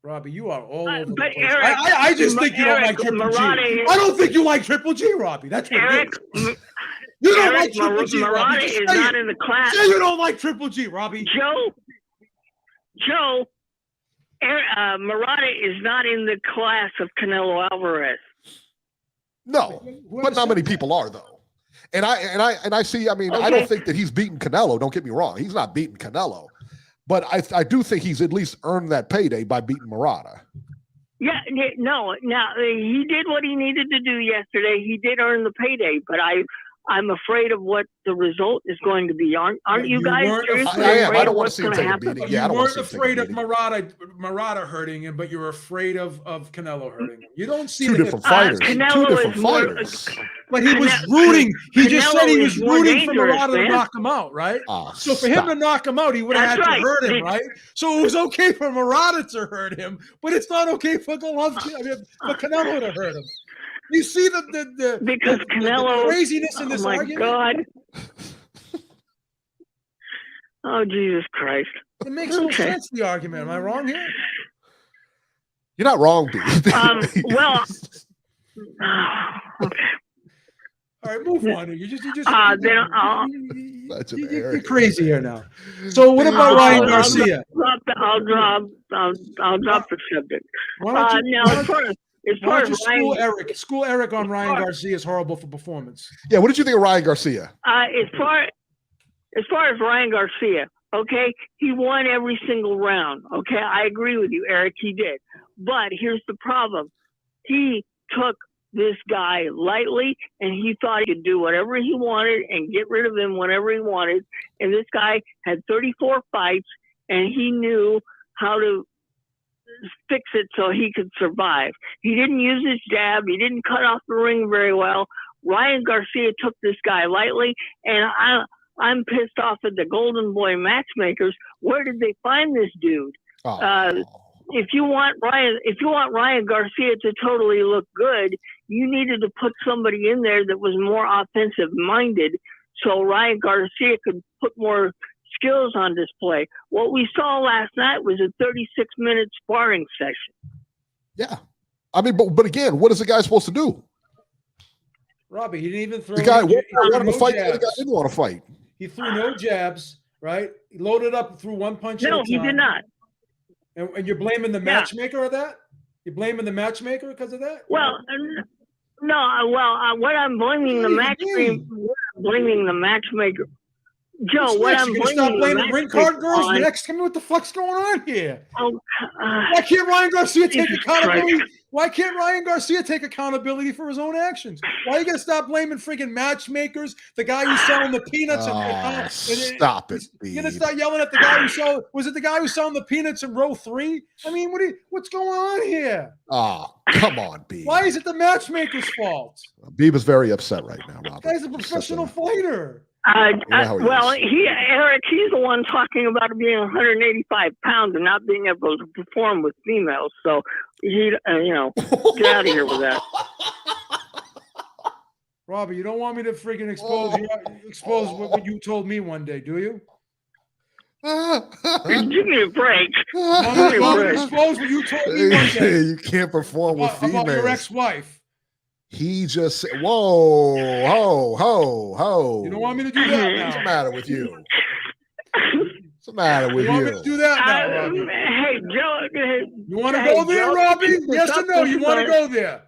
Robbie, you are all over the place. Eric, I just think you don't like Triple G. I don't think you like Triple G, Robbie. That's what it is. You don't like Triple G, Robbie. Morata is not in the class. Say you don't like Triple G, Robbie. Joe, Morata is not in the class of Canelo Alvarez. No, but not many people are, though. And I see. I mean, I don't think that he's beaten Canelo. Don't get me wrong. He's not beating Canelo. But I do think he's at least earned that payday by beating Morata. Yeah, no. Now, he did what he needed to do yesterday. He did earn the payday, but I'm afraid of what the result is going to be. Aren't you guys seriously I am. I don't want to see him take a beating. Yeah, you weren't afraid of Morata hurting him, but you're afraid of Canelo hurting him. You don't see two different fighters. But he was rooting. He just said he was rooting for Morata to knock him out, right? So for him to knock him out, he would have had to hurt him, right? So it was okay for Morata to hurt him, but it's not okay for Canelo to hurt him. You see the Canelo, craziness in this argument? Oh my God! Oh, Jesus Christ. It makes no sense, the argument. Am I wrong here? You're not wrong, B. Well, okay. All right, move on. You're crazy here now. So what about Ryan Garcia? I'll drop the subject. Why don't you school Eric on Ryan Garcia's horrible for performance? Yeah, what did you think of Ryan Garcia? As far as Ryan Garcia, okay, he won every single round. Okay, I agree with you, Eric. He did, but here's the problem: he took this guy lightly, and he thought he could do whatever he wanted and get rid of him whenever he wanted. And this guy had 34 fights, and he knew how to fix it so he could survive. He didn't use his jab. He didn't cut off the ring very well. Ryan Garcia took this guy lightly, and I'm pissed off at the Golden Boy matchmakers. Where did they find this dude? If you want Ryan Garcia to totally look good, you needed to put somebody in there that was more offensive minded, so Ryan Garcia could put more skills on display. What we saw last night was a 36-minute sparring session. Yeah, I mean, but again, what is the guy supposed to do? Robbie, he didn't even throw. The guy wanted to fight. The guy didn't want to fight. He threw no jabs. Right? He loaded up through one punch. No, he did not. And you're blaming the matchmaker of that? You're blaming the matchmaker because of that? Well, no. What I'm blaming the matchmaker. Joe, what I'm blaming stop blaming ring card girls next. Tell me what the fuck's going on here. Why can't Ryan Garcia take accountability? Why can't Ryan Garcia take accountability for his own actions? Why you gotta stop blaming freaking matchmakers? The guy who's selling the peanuts. Stop it! You're gonna start yelling at the guy who sold. Was it the guy who selling the peanuts in row 3? I mean, what's going on here? Oh, come on, B. Why is it the matchmaker's fault? B was very upset right now, Robert. This guy's a professional fighter. Eric, he's the one talking about being 185 pounds and not being able to perform with females. So he, get out of here with that. Robbie, you don't want me to freaking expose what you told me one day, do you? Give me a break. Expose what you told me one day. You can't perform with females. About your ex-wife. He just said, whoa, ho. You don't want me to do that now. What's the matter with you? What's the matter with you? You want me to do that now, Robbie? Hey, Joe. You want to go there, Robbie? Yes or no? You want to go there?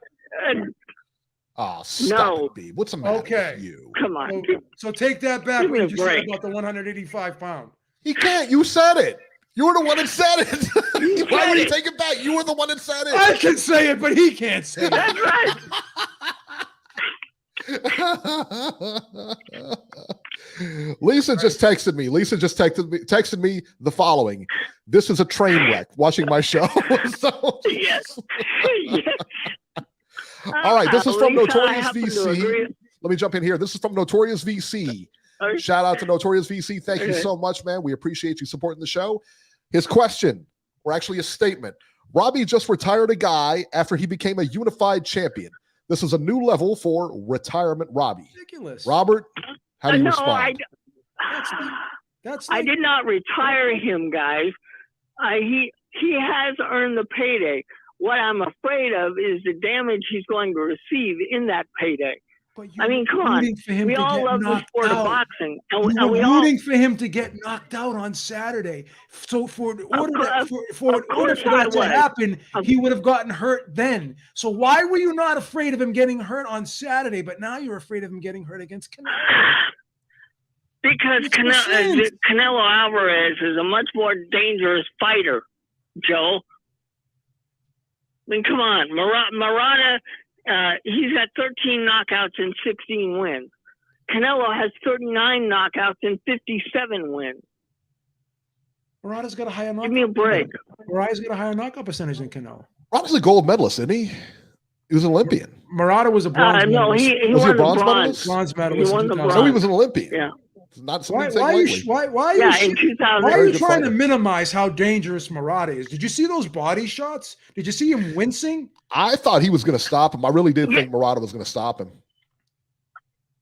Oh, stop it, B. What's the matter with you? Come on. So take that back when you said about the 185 pound. He can't. You said it. You were the one that said it. Why would he take it back? You were the one that said it. I can say it, but he can't say it. That's right. Lisa just texted me. Lisa just texted me the following. This is a train wreck. Watching my show. Yes. All right. This is from Notorious VC. Let me jump in here. This is from Notorious VC. Shout out to Notorious VC. Thank you so much, man. We appreciate you supporting the show. His question, or actually a statement. Robbie just retired a guy after he became a unified champion. This is a new level for retirement Robbie. Ridiculous. Robert, how do you respond? I did not retire him, guys. He has earned the payday. What I'm afraid of is the damage he's going to receive in that payday. I mean, come on. We all love the sport of boxing. And we were rooting for him to get knocked out on Saturday. So for order for that to happen, he would have gotten hurt then. So why were you not afraid of him getting hurt on Saturday, but now you're afraid of him getting hurt against Canelo? Because Canelo Alvarez is a much more dangerous fighter, Joe. I mean, come on. Morata, he's got 13 knockouts and 16 wins. Canelo has 39 knockouts and 57 wins. Morata's got a higher knockout. Give me a break. Morata's got a higher knockout percentage than Canelo. Morata's a gold medalist, isn't he? He was an Olympian. Morata was a bronze medalist. No, he won the bronze. Bronze medalist. He won the bronze. No, he was an Olympian. Yeah. Not why are you trying to minimize how dangerous Morata is? Did you see those body shots? Did you see him wincing? I thought he was going to stop him. I really did think Morata was going to stop him.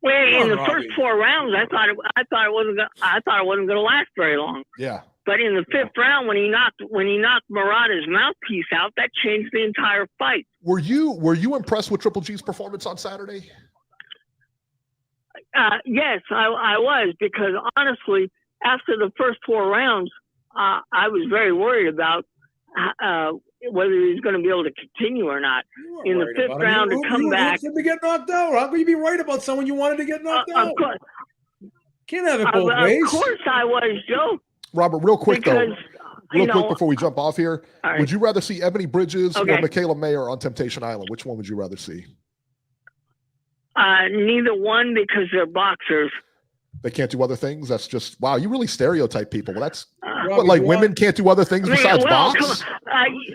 in the first 4 rounds, I thought it wasn't going to last very long. Yeah. But in the 5th round, when he knocked Morata's mouthpiece out, that changed the entire fight. Were you impressed with Triple G's performance on Saturday? Yes, I was, because honestly, after the first 4 rounds, I was very worried about whether he was going to be able to continue or not. In the 5th round, to come back, to get knocked out. How could you be worried about someone you wanted to get knocked out? Of course, can't have it both ways. Of course, I was, Joe. Robert, real quick because, quick before we jump off here, right. Would you rather see Ebony Bridges or Michaela Mayer on Temptation Island? Which one would you rather see? Neither one, because they're boxers. They can't do other things? That's just, wow, you really stereotype people. Well, that's Robbie, like women can't do other things besides box?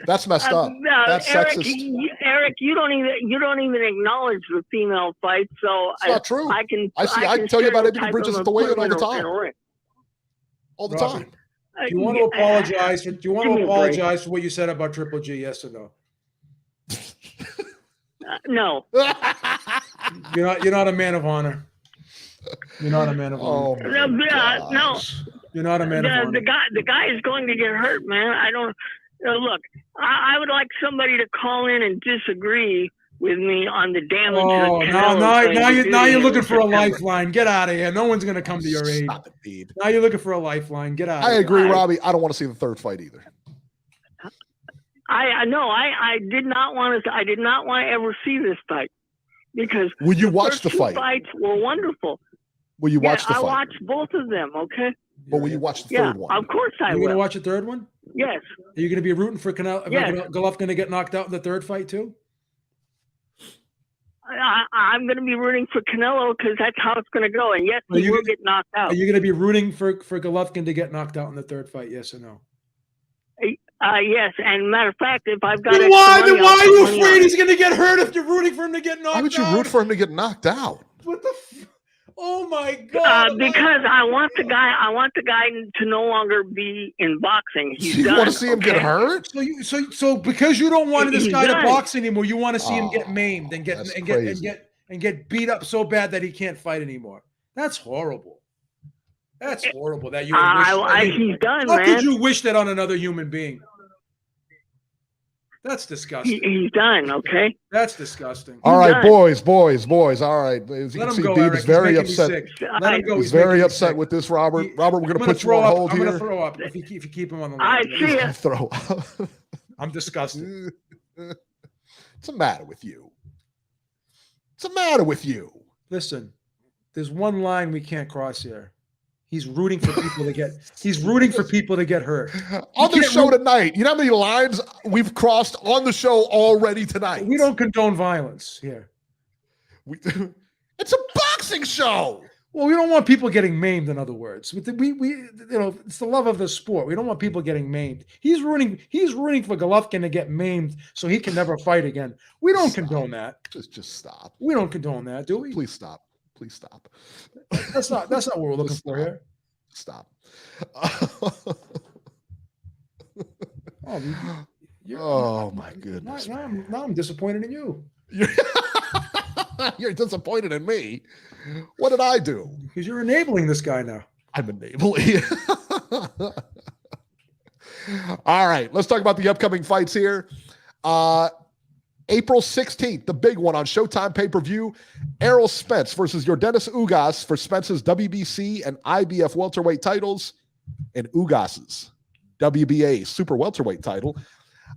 That's messed up. That's Eric, sexist. Eric, you don't even acknowledge the female fight, so it's not true. I can tell you about Ebony Bridges at the weigh-in all the time. All the Robbie, time. Do you want to apologize? Do you want to apologize for what you said about Triple G? Yes or no? No. You're not a man of honor. You're not a man of honor. Oh No. You're not a man of honor. The guy is going to get hurt, man. I don't look. I would like somebody to call in and disagree with me on the damage. Oh, now you're looking for a lifeline. Get out of here. No one's going to come to your aid. Now you're looking for a lifeline. Get out. I agree, Robbie. I don't want to see the 3rd fight either. I did not want to. I did not want to ever see this fight, because will you watch the fight? Fights were wonderful. Will you watch the fight? I watched both of them. Okay. But will you watch the 3rd one? Of course I will. You going to watch the 3rd one? Yes. Are you going to be rooting for Golovkin to get knocked out in the 3rd fight too? I'm going to be rooting for Canelo, because that's how it's going to go. And yes, he will get knocked out. Are you going to be rooting for Golovkin to get knocked out in the 3rd fight? Yes or no? Yes. And matter of fact, if I've got then why are you afraid he's going to get hurt if you're rooting for him to get knocked out? Why would you root for him to get knocked out? What the? Oh my God! Because I want the guy to no longer be in boxing. He's you want to see him get hurt? So because you don't want this guy to box anymore, you want to see him get maimed and get beat up so bad that he can't fight anymore. That's horrible. That's horrible. That you. He's done, How man. could you wish that on another human being? That's disgusting. He's done, okay? That's disgusting. All right, boys. All right. As you can see, Deeb is very upset. Let him go. He's very upset with this, Robert. Robert, we're going to put you on hold here. I'm going to throw up if you keep him on the line. I see it. Throw up. I'm disgusted. What's the matter with you? What's the matter with you? Listen, there's one line we can't cross here. He's rooting for people to get. He's rooting for people to get hurt on the show tonight. You know how many lines we've crossed on the show already tonight? We don't condone violence here. It's a boxing show. Well, we don't want people getting maimed. In other words, it's the love of the sport. We don't want people getting maimed. He's rooting for Golovkin to get maimed so he can never fight again. We don't condone that. Just stop. We don't condone that, do we? Please stop. Please stop. That's not what we're looking for here. Stop. Oh my goodness. Now I'm disappointed in you. You're disappointed in me. What did I do? Because you're enabling this guy now. I'm enabling. All right, let's talk about the upcoming fights here. April 16th, the big one on Showtime pay-per-view, Errol Spence versus Yordenis Ugas for Spence's WBC and IBF welterweight titles and Ugas's WBA super welterweight title.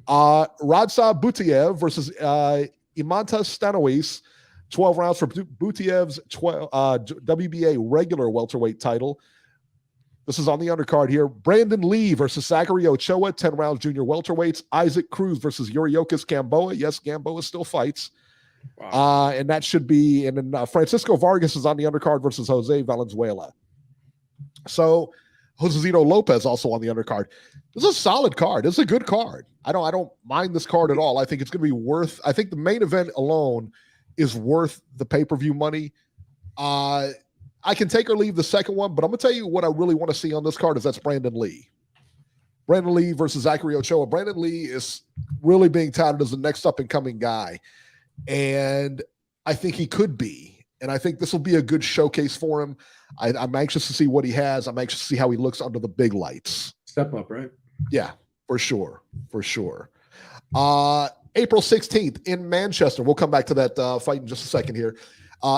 Radza Butiev versus Imantas Stanois, 12 rounds for Butiev's WBA regular welterweight title. This is on the undercard here. Brandon Lee versus Zachary Ochoa, 10 rounds junior welterweights. Isaac Cruz versus Yuriokis Gamboa. Yes, Gamboa still fights. Wow. And that should be, and then Francisco Vargas is on the undercard versus Jose Valenzuela. So Josesito Lopez also on the undercard. This is a solid card. This is a good card. I don't mind this card at all. I think it's going to be worth, I think the main event alone is worth the pay-per-view money. I can take or leave the second one, but I'm going to tell you what I really want to see on this card is that's Brandon Lee. Brandon Lee versus Zachary Ochoa. Brandon Lee is really being touted as the next up-and-coming guy, and I think he could be. And I think this will be a good showcase for him. I'm anxious to see what he has. I'm anxious to see how he looks under the big lights. Step up, right? Yeah, for sure. For sure. April 16th in Manchester. We'll come back to that fight in just a second here.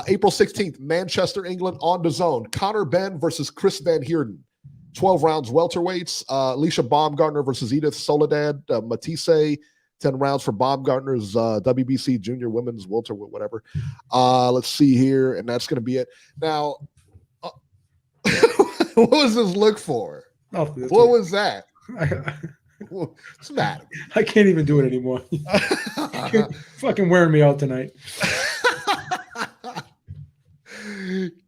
April 16th, Manchester, England, on DAZN. Conor Benn versus Chris Van Heerden. 12 rounds welterweights. Alicia Baumgartner versus Edith Soledad. Matisse, 10 rounds for Baumgartner's WBC Junior Women's Welter, whatever. Let's see here, and that's going to be it. Now, what was this look for? Oh, what was that? What's the matter? I can't even do it anymore. Fucking wearing me out tonight.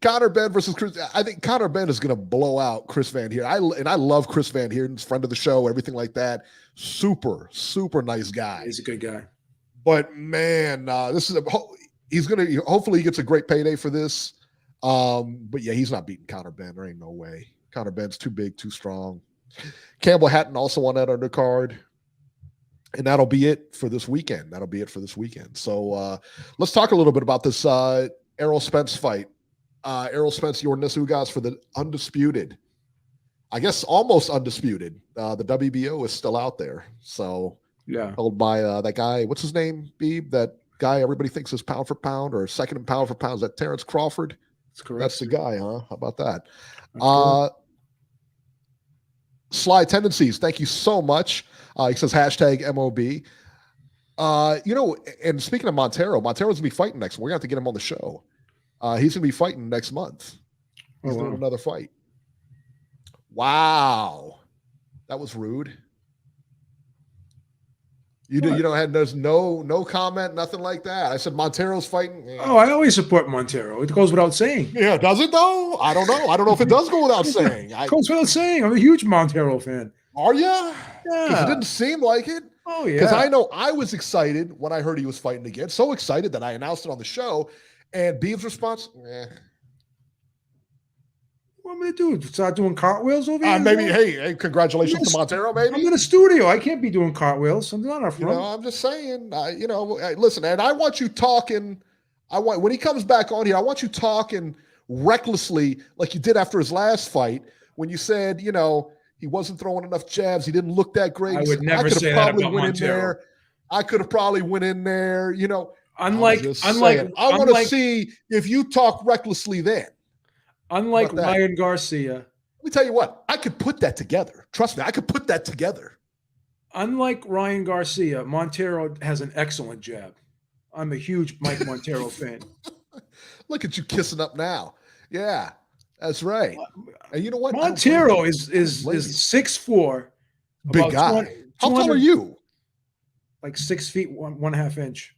Conor Benn versus Chris. I think Conor Benn is going to blow out Chris Van Heerden. I love Chris Van Heerden's friend of the show, everything like that. Super, super nice guy. He's a good guy. But man, hopefully he gets a great payday for this. But yeah, he's not beating Conor Benn. There ain't no way. Conor Benn's too big, too strong. Campbell Hatton also on that undercard. And that'll be it for this weekend. So let's talk a little bit about this Errol Spence fight. Errol Spence, Jordanis Ugas for the undisputed, I guess almost undisputed. The WBO is still out there. So yeah, held by that guy. What's his name, Beeb? That guy everybody thinks is pound for pound or second in pound for pound. Is that Terence Crawford? That's correct. That's the guy, huh? How about that? Sly Tendencies, thank you so much. He says hashtag MOB. And speaking of Montero's going to be fighting next. We're going to have to get him on the show. He's going to be fighting next month. He's doing another fight. Wow. That was rude. There's no comment, nothing like that. I said Montero's fighting. Yeah. Oh, I always support Montero. It goes without saying. Yeah, does it though? I don't know. I don't know if it does go without saying. It goes without saying. I'm a huge Montero fan. Are you? Yeah. It didn't seem like it. Oh, yeah. Because I know I was excited when I heard he was fighting again. So excited that I announced it on the show. And Beeb's response, What am I going to do? Start doing cartwheels over here? Maybe, hey, congratulations to Montero, maybe. I'm in a studio. I can't be doing cartwheels. I'm not up front. I'm just saying, listen, and I want you talking. When he comes back on here, I want you talking recklessly like you did after his last fight when you said, he wasn't throwing enough jabs. He didn't look that great. I would never say that about Montero. I could have probably went in there, Unlike, I want to see if you talk recklessly then. Unlike Ryan Garcia. Let me tell you what, I could put that together. Trust me, I could put that together. Unlike Ryan Garcia, Montero has an excellent jab. I'm a huge Mike Montero fan. Look at you kissing up now. Yeah, that's right. And you know what? Montero is 6'4", big guy. How tall are you? Like 6 feet, 1.5 inch.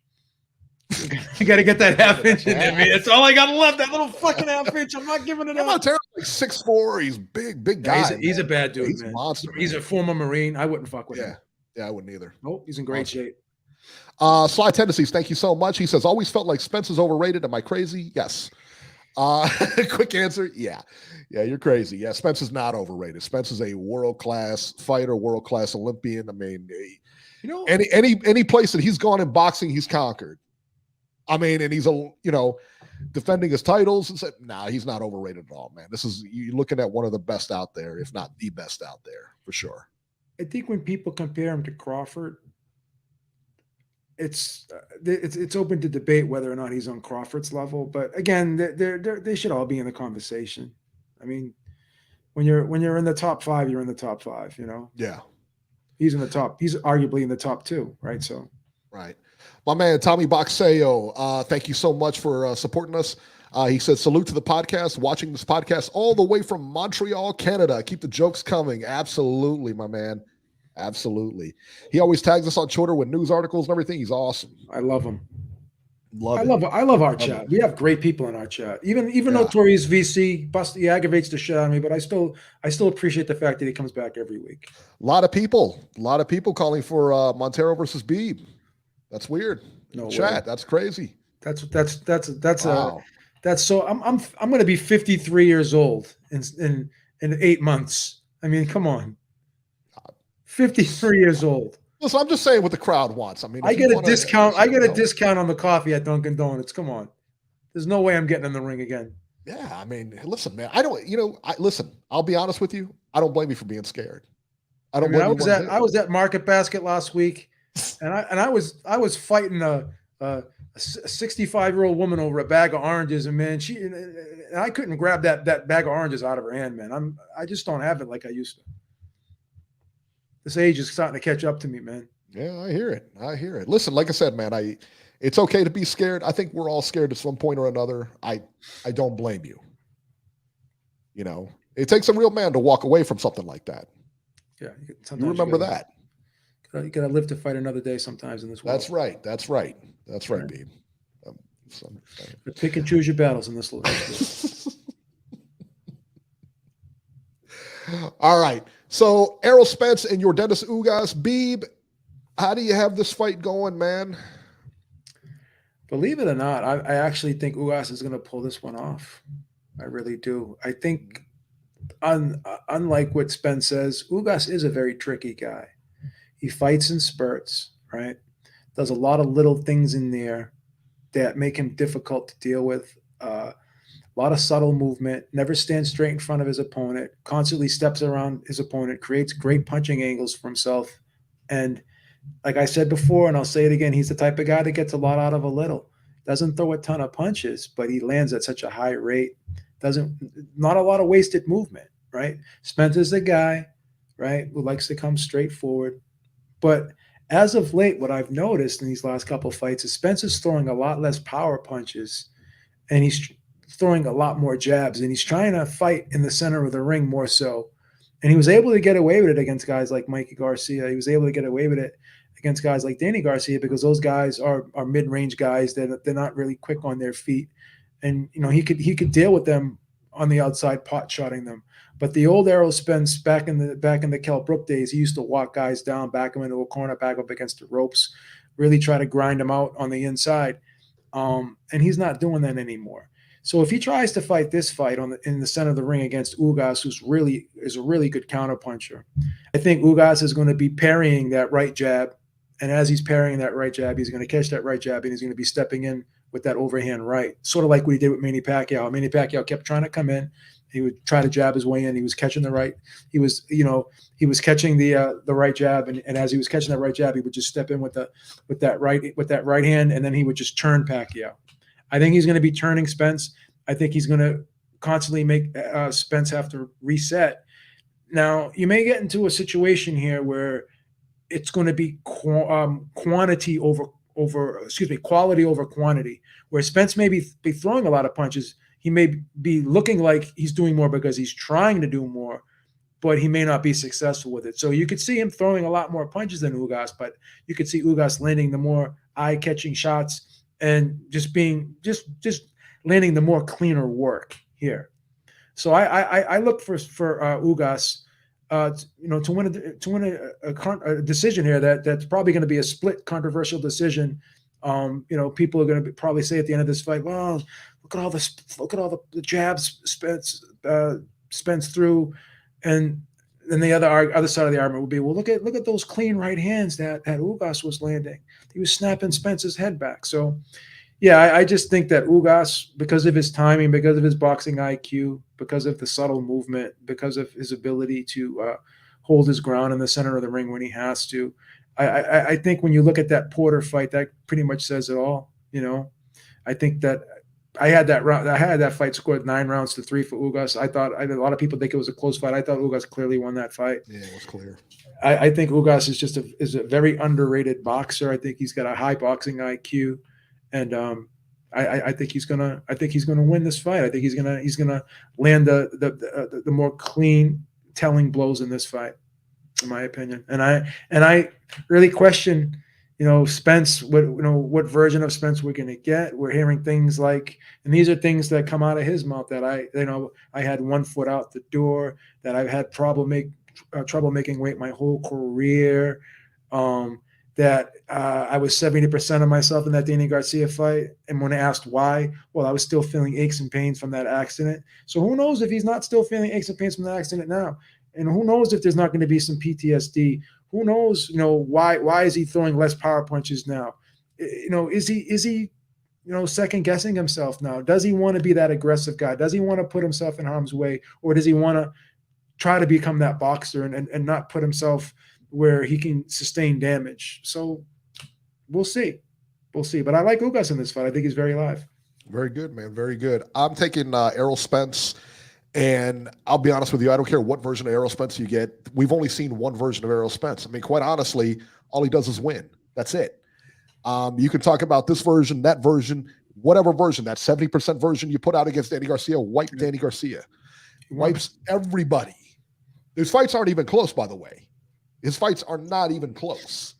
You got to get that half inch in there, man. That's all I got left. That little fucking half inch. I'm not giving it up. Montero's like 6'4". He's big guy. He's a bad dude, he's man. A monster. He's a former Marine. I wouldn't fuck with him. Yeah, I wouldn't either. Nope, he's in great shape. Sly Tendencies, thank you so much. He says, always felt like Spence is overrated. Am I crazy? Yes. Quick answer, yeah. Yeah, you're crazy. Yeah, Spence is not overrated. Spence is a world-class fighter, world-class Olympian. I mean, any place that he's gone in boxing, he's conquered. I mean, and he's defending his titles and said, nah, he's not overrated at all, man. You're looking at one of the best out there, if not the best out there, for sure. I think when people compare him to Crawford, it's open to debate whether or not he's on Crawford's level. But again, they should all be in the conversation. I mean, when you're in the top 5, you're in the top 5. Yeah, he's in the top. He's arguably in the top 2, right? So, right. My man, Tommy Boxeo, thank you so much for supporting us. He said, salute to the podcast, watching this podcast all the way from Montreal, Canada. Keep the jokes coming. Absolutely, my man. Absolutely. He always tags us on Twitter with news articles and everything. He's awesome. I love him. I love our chat. We have great people in our chat. Even Notorious VC, he aggravates the shit out of me, but I still appreciate the fact that he comes back every week. A lot of people calling for Montero versus Beeb. That's weird. No chat. Way. That's crazy. That's wow. So I'm going to be 53 years old in 8 months. I mean, come on. 53 years old. Listen, I'm just saying what the crowd wants. I mean, I get a discount. I get a discount on the coffee at Dunkin' Donuts. Come on. There's no way I'm getting in the ring again. Yeah, I mean, listen, man. I don't. Listen. I'll be honest with you. I don't blame you for being scared. I don't blame you one bit. I was at Market Basket last week, and I was fighting a 65-year-old woman over a bag of oranges, and man, and I couldn't grab that bag of oranges out of her hand, man. I just don't have it like I used to. This age is starting to catch up to me, man. Yeah, I hear it. I hear it. Listen, like I said, man, it's okay to be scared. I think we're all scared at some point or another. I don't blame you. You know, it takes a real man to walk away from something like that. Yeah, you remember that. You gotta live to fight another day sometimes in this world. That's right. That's right. That's right, babe. Pick and choose your battles in this world. All right. So Errol Spence and your Dennis Ugas. Beeb, how do you have this fight going, man? Believe it or not, I actually think Ugas is going to pull this one off. I really do. I think, unlike what Spence says, Ugas is a very tricky guy. He fights in spurts, right? Does a lot of little things in there that make him difficult to deal with. A lot of subtle movement, never stands straight in front of his opponent, constantly steps around his opponent, creates great punching angles for himself. And like I said before, and I'll say it again, he's the type of guy that gets a lot out of a little. Doesn't throw a ton of punches, but he lands at such a high rate. Not a lot of wasted movement, right? Spence is the guy, right, who likes to come straight forward. But as of late, what I've noticed in these last couple of fights is Spence is throwing a lot less power punches, and he's throwing a lot more jabs, and he's trying to fight in the center of the ring more so. And he was able to get away with it against guys like Mikey Garcia. He was able to get away with it against guys like Danny Garcia because those guys are mid-range guys that they're not really quick on their feet. And, you know, he could deal with them on the outside, pot shotting them. But the old Errol Spence back in the Kell Brook days, he used to walk guys down, back them into a corner, back up against the ropes, really try to grind them out on the inside. And he's not doing that anymore. So if he tries to fight this fight in the center of the ring against Ugas, who's is a really good counterpuncher, I think Ugas is going to be parrying that right jab. And as he's parrying that right jab, he's going to catch that right jab, and he's going to be stepping in with that overhand right, sort of like what he did with Manny Pacquiao. Manny Pacquiao kept trying to come in. He would try to jab his way in. He was catching the right. He was catching the right jab, and as he was catching that right jab, he would just step in with that right hand, and then he would just turn Pacquiao. I think he's going to be turning Spence. I think he's going to constantly make Spence have to reset. Now, you may get into a situation here where it's going to be quality over quantity, where Spence may be throwing a lot of punches. He may be looking like he's doing more because he's trying to do more, but he may not be successful with it. So you could see him throwing a lot more punches than Ugas, but you could see Ugas landing the more eye-catching shots and just landing the more cleaner work here. So I look for Ugas, to win a decision here that's probably going to be a split controversial decision. People are going to probably say at the end of this fight, well, look at all the jabs Spence threw, and then the other side of the argument would be, well, look at those clean right hands that Ugas was landing. He was snapping Spence's head back. So, yeah, I just think that Ugas, because of his timing, because of his boxing IQ, because of the subtle movement, because of his ability to hold his ground in the center of the ring when he has to, I think when you look at that Porter fight, that pretty much says it all. I think that I had that fight scored 9-3 for Ugas. A lot of people think it was a close fight. I thought Ugas clearly won that fight. Yeah, it was clear. I think Ugas is a very underrated boxer. I think he's got a high boxing IQ, and I think he's gonna win this fight. I think he's gonna land the more clean telling blows in this fight, in my opinion. And I really question, Spence, what version of Spence we're going to get. We're hearing things like, and these are things that come out of his mouth, that I had 1 foot out the door, that I've had trouble making weight my whole career, that I was 70% of myself in that Danny Garcia fight. And when asked why, well, I was still feeling aches and pains from that accident. So who knows if he's not still feeling aches and pains from that accident now? And who knows if there's not going to be some PTSD? Who knows, why is he throwing less power punches now? Is he second guessing himself now. Does he want to be that aggressive guy? Does he want to put himself in harm's way, or does he want to try to become that boxer and not put himself where he can sustain damage? So we'll see. But I like Ugas in this fight. I think he's very live. Very good, man. Very good. I'm taking Errol Spence, and I'll be honest with you. I don't care what version of Errol Spence you get. We've only seen one version of Errol Spence. I mean, quite honestly, all he does is win. That's it. You can talk about this version, that version, whatever version, that 70% version you put out against Danny Garcia, wipe Danny Garcia. Wipes everybody. His fights aren't even close, by the way. His fights are not even close.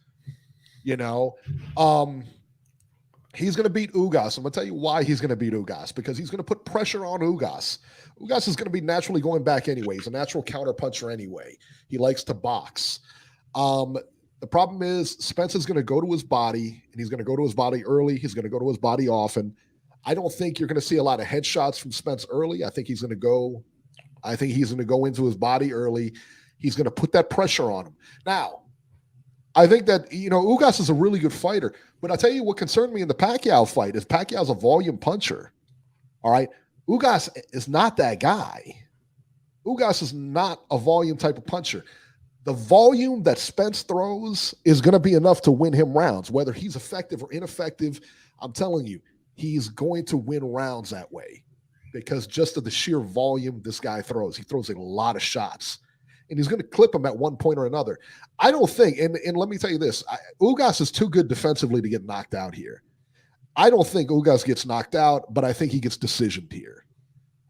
He's going to beat Ugas. I'm going to tell you why he's going to beat Ugas, because he's going to put pressure on Ugas. Ugas is going to be naturally going back anyway. He's a natural counter puncher anyway. He likes to box. The problem is Spence is going to go to his body, and he's going to go to his body early. He's going to go to his body often. I don't think you're going to see a lot of headshots from Spence early. I think he's going to go into his body early. He's going to put that pressure on him. Now, I think that, Ugas is a really good fighter, but I'll tell you what concerned me in the Pacquiao fight is Pacquiao's a volume puncher. All right. Ugas is not that guy. Ugas is not a volume type of puncher. The volume that Spence throws is going to be enough to win him rounds, whether he's effective or ineffective. I'm telling you, he's going to win rounds that way because just of the sheer volume this guy throws. He throws a lot of shots, and he's going to clip him at one point or another. I don't think, and let me tell you this, Ugas is too good defensively to get knocked out here. I don't think Ugas gets knocked out, but I think he gets decisioned here.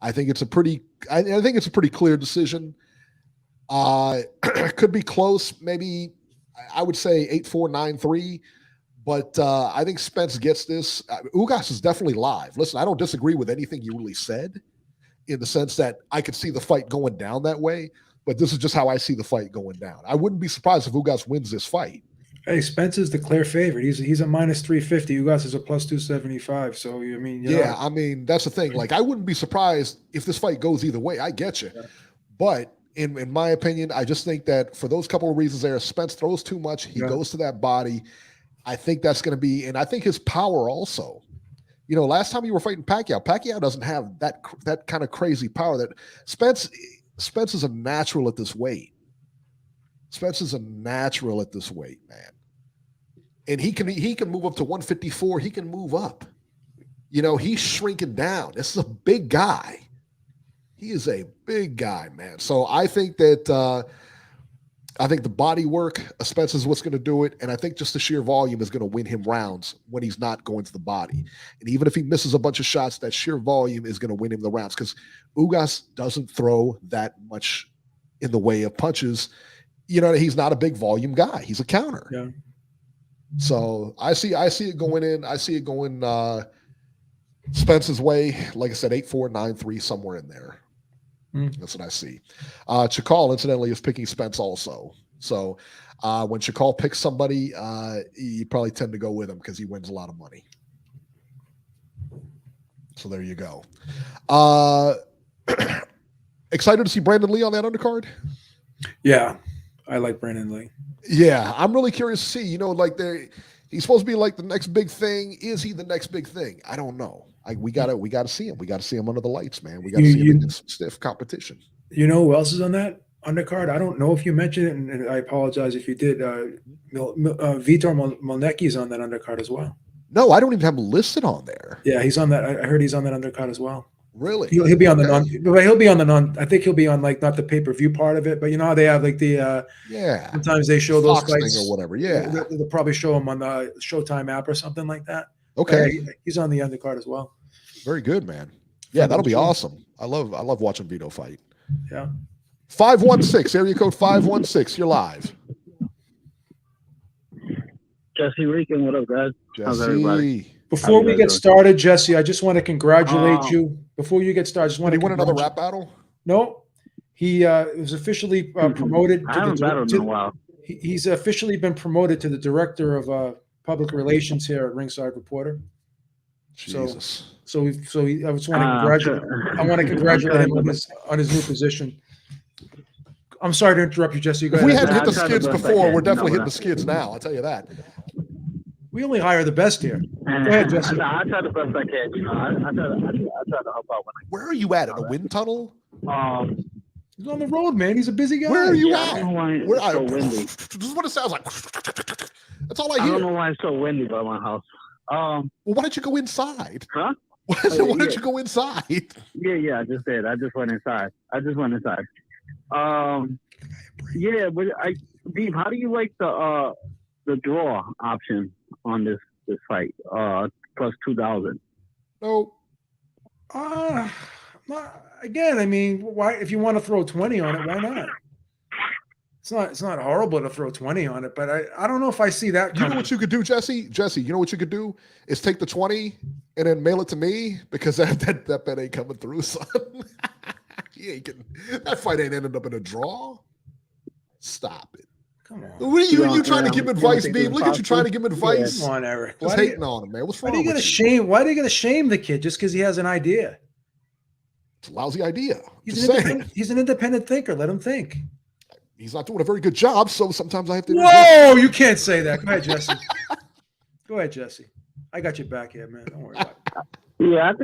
I think it's a pretty clear decision. Could be close, maybe I would say 8-4, 9-3, but I think Spence gets this. Ugas is definitely live. Listen, I don't disagree with anything you really said in the sense that I could see the fight going down that way, but this is just how I see the fight going down. I wouldn't be surprised if Ugas wins this fight. Hey, Spence is the clear favorite. He's a minus 350. Ugas is a plus 275. So, I mean, that's the thing. Like, I wouldn't be surprised if this fight goes either way. I get you. Yeah. But in my opinion, I just think that for those couple of reasons there, Spence throws too much. He goes to that body. I think that's going to be, and I think his power also. Last time you were fighting Pacquiao doesn't have that kind of crazy power that Spence is a natural at this weight. Spence is a natural at this weight, man. And he can move up to 154. He can move up. He's shrinking down. This is a big guy. He is a big guy, man. So I think that I think the body work of Spence is what's going to do it, and I think just the sheer volume is going to win him rounds when he's not going to the body. And even if he misses a bunch of shots, that sheer volume is going to win him the rounds because Ugas doesn't throw that much in the way of punches. He's not a big volume guy. He's a counter. Yeah. So I see it going in. I see it going Spence's way. Like I said, 8-4, 9-3, somewhere in there. That's what I see. Chakal, incidentally, is picking Spence also. So when Chakal picks somebody, you probably tend to go with him because he wins a lot of money. So there you go. Excited to see Brandon Lee on that undercard? Yeah, I like Brandon Lee. Yeah, I'm really curious to see. He's supposed to be like the next big thing. Is he the next big thing? I don't know. We gotta see him. We gotta see him under the lights, man. We gotta see him in some stiff competition. Who else is on that undercard? I don't know if you mentioned it, and I apologize if you did. Vitor Molnecki's on that undercard as well. No, I don't even have him listed on there. Yeah, he's on that. I heard he's on that undercard as well. Really? He'll be on the non. But he'll be on the non. I think he'll be on not the pay-per-view part of it, but how they have the Sometimes they show those fights or whatever. Yeah, they'll probably show him on the Showtime app or something like that. Okay, he's on the undercard as well. Very good, man. Yeah, that'll be awesome. I love watching Vito fight. Yeah. 516 area code 516. You're live. Jesse Rican, what up, guys? How's everybody? Before we get started, Jesse, I just want to congratulate you. Before you get started, I just want to win another rap battle. No, he was officially promoted. I haven't battled in a while. He's officially been promoted to the director of public relations here at Ringside Reporter. Jesus. So I just want to congratulate. I want to congratulate him on his new position. I'm sorry to interrupt you, Jesse. If we hadn't hit the skids before, we're definitely hitting the skids now. I'll tell you that. We only hire the best here. Go ahead, Jesse. I try the best I can. You know, I try to help out Where are you at? In a wind tunnel? He's on the road, man. He's a busy guy. Where are you I at? don't know why Where it's so windy. This is what it sounds like. That's all I I hear. don't know why it's so windy by my house. Well, why don't you go inside? Huh? Why don't you go inside? Yeah, I just did. I just went inside. Yeah, but Beef, how do you like the draw option on this fight? Plus 2,000. No. Again, I mean, why? If you want to throw 20 on it, why not? It's not horrible to throw 20 on it, but I don't know if I see that. You know what you could do, Jesse? Jesse, you know what you could do is take the 20 and then mail it to me because that bet ain't coming through, son. He ain't getting that fight ain't ended up in a draw. Stop it. Come on. What are you trying to give advice, Beam? Look at you trying to give advice. Come on, Eric. Just hating on him, man. What's wrong with you? Why are you gonna shame the kid just because he has an idea? It's a lousy idea. He's an independent thinker. Let him think. He's not doing a very good job, so sometimes I have to. Whoa, you can't say that. Go ahead, Jesse. Go ahed, Jesse. I got your back here, man. Don't worry about it. Yeah, I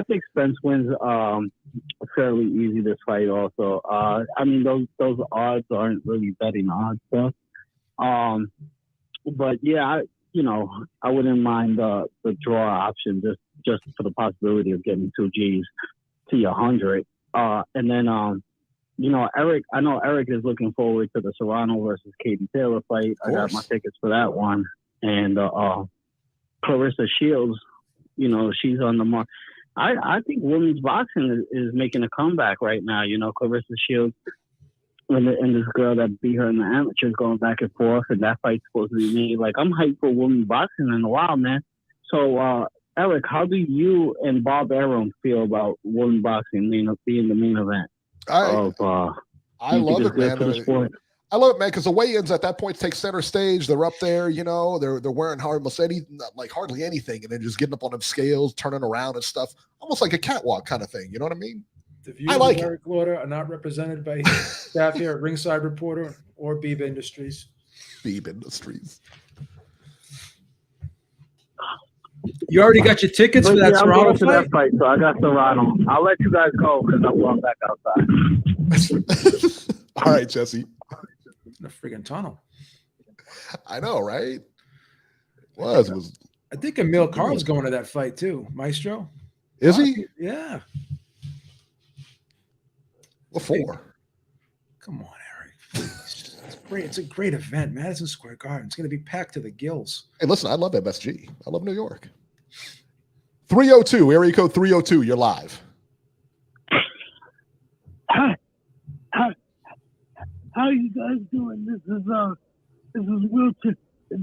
think Spence wins fairly easy this fight. Also, I mean those odds aren't really betting odds stuff. But yeah, I wouldn't mind the draw option just for the possibility of getting 2 Gs to your 100. And then Eric. I know Eric is looking forward to the Serrano versus Katie Taylor fight. I got my tickets for that one, and Clarissa Shields. She's on the mark. I think women's boxing is making a comeback right now. Clarissa Shields and this girl that beat her in the amateurs going back and forth, and that fight's supposed to be made. Like, I'm hyped for women's boxing in a while, man. So, Eric, how do you and Bob Arum feel about women's boxing being the main event? I love it, man. I love it, man, because the weigh-ins at that point take center stage. They're up there, they're wearing hardly anything, and then just getting up on them scales, turning around and stuff, almost like a catwalk kind of thing. You know what I mean? The views of Eric Lauder are not represented by staff here at Ringside Reporter or Beeb Industries. Beeb Industries. You already got your tickets for that Serrano fight? That fight? So I got Serrano. I'll let you guys go because I'm going back outside. All right, Jesse. In a friggin' tunnel. I know, right? It was. I think Emil Carl's going to that fight too, Maestro. Is he? Yeah. What for? Come on, Eric. Please. It's great. It's a great event. Madison Square Garden. It's going to be packed to the gills. Hey, listen, I love MSG. I love New York. 302, area code 302. You're live. How you guys doing? This is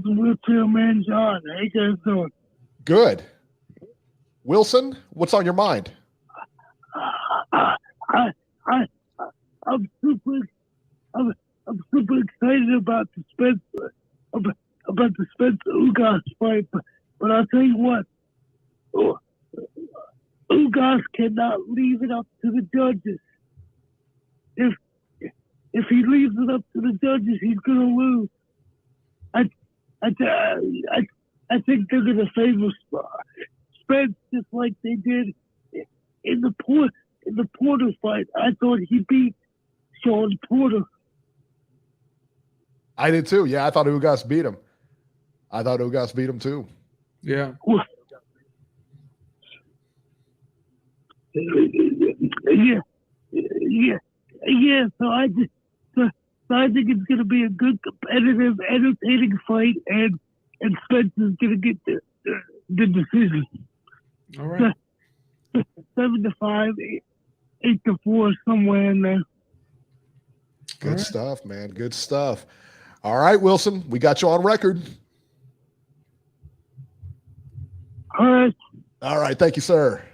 wheelchair man John. How you guys doing? Good. Wilson, what's on your mind? I'm super excited about the Spence Ugas fight, but I'll tell you what, Ugas cannot leave it up to the judges. If he leaves it up to the judges, he's gonna lose. I think they're gonna favor Spence just like they did in the Porter fight. I thought he beat Sean Porter. I did too. Yeah, I thought Ugas beat him. I thought Ugas beat him too. Yeah. Yeah. So I think it's going to be a good, competitive, entertaining fight, and Spence is going to get the decision. All right. 7-5, 8-4, somewhere in there. Good stuff, man. Good stuff. All right, Wilson, we got you on record. All right. All right. Thank you, sir.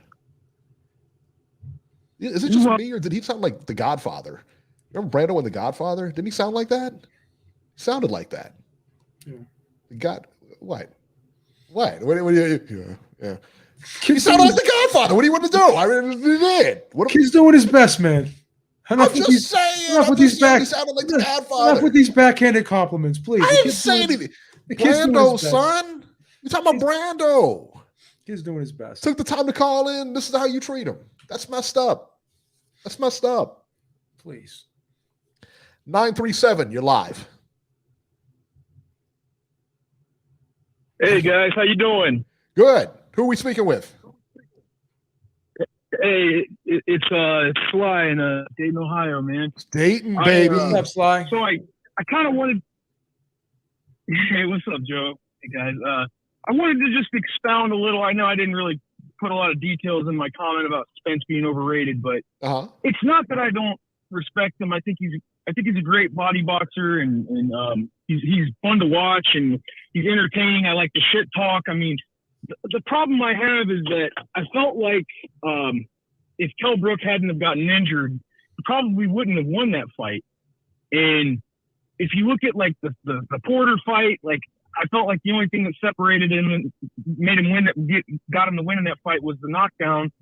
Is it just me, or did he sound like The Godfather? Remember Brando in The Godfather? Didn't he sound like that? He sounded like that. Yeah. What? What do you? Yeah. He sounded like The Godfather. What do you want to do? I mean, he did. He's doing his best, man. I'm just saying. Enough with these he sounded like The Godfather. Enough with these backhanded compliments, please. I didn't say anything. Brando, son. You're talking about Brando. He's doing his best. Took the time to call in. This is how you treat him. That's messed up. That's messed up. Please. 937, you're live. Hey guys, how you doing? Good. Who are we speaking with? Hey, it's Sly in Dayton, Ohio, man. Dayton, baby. What's up, Sly? So I kind of wanted. Hey, what's up, Joe? Hey guys, I wanted to just expound a little. I know I didn't really put a lot of details in my comment about Spence being overrated, but it's not that I don't respect him. I think he's a great body boxer, and he's fun to watch, and he's entertaining. I like the shit talk. I mean, the problem I have is that I felt like if Kell Brook hadn't have gotten injured, he probably wouldn't have won that fight. And if you look at like the Porter fight, like I felt like the only thing that separated him and made him win, got him to win in that fight was the knockdown.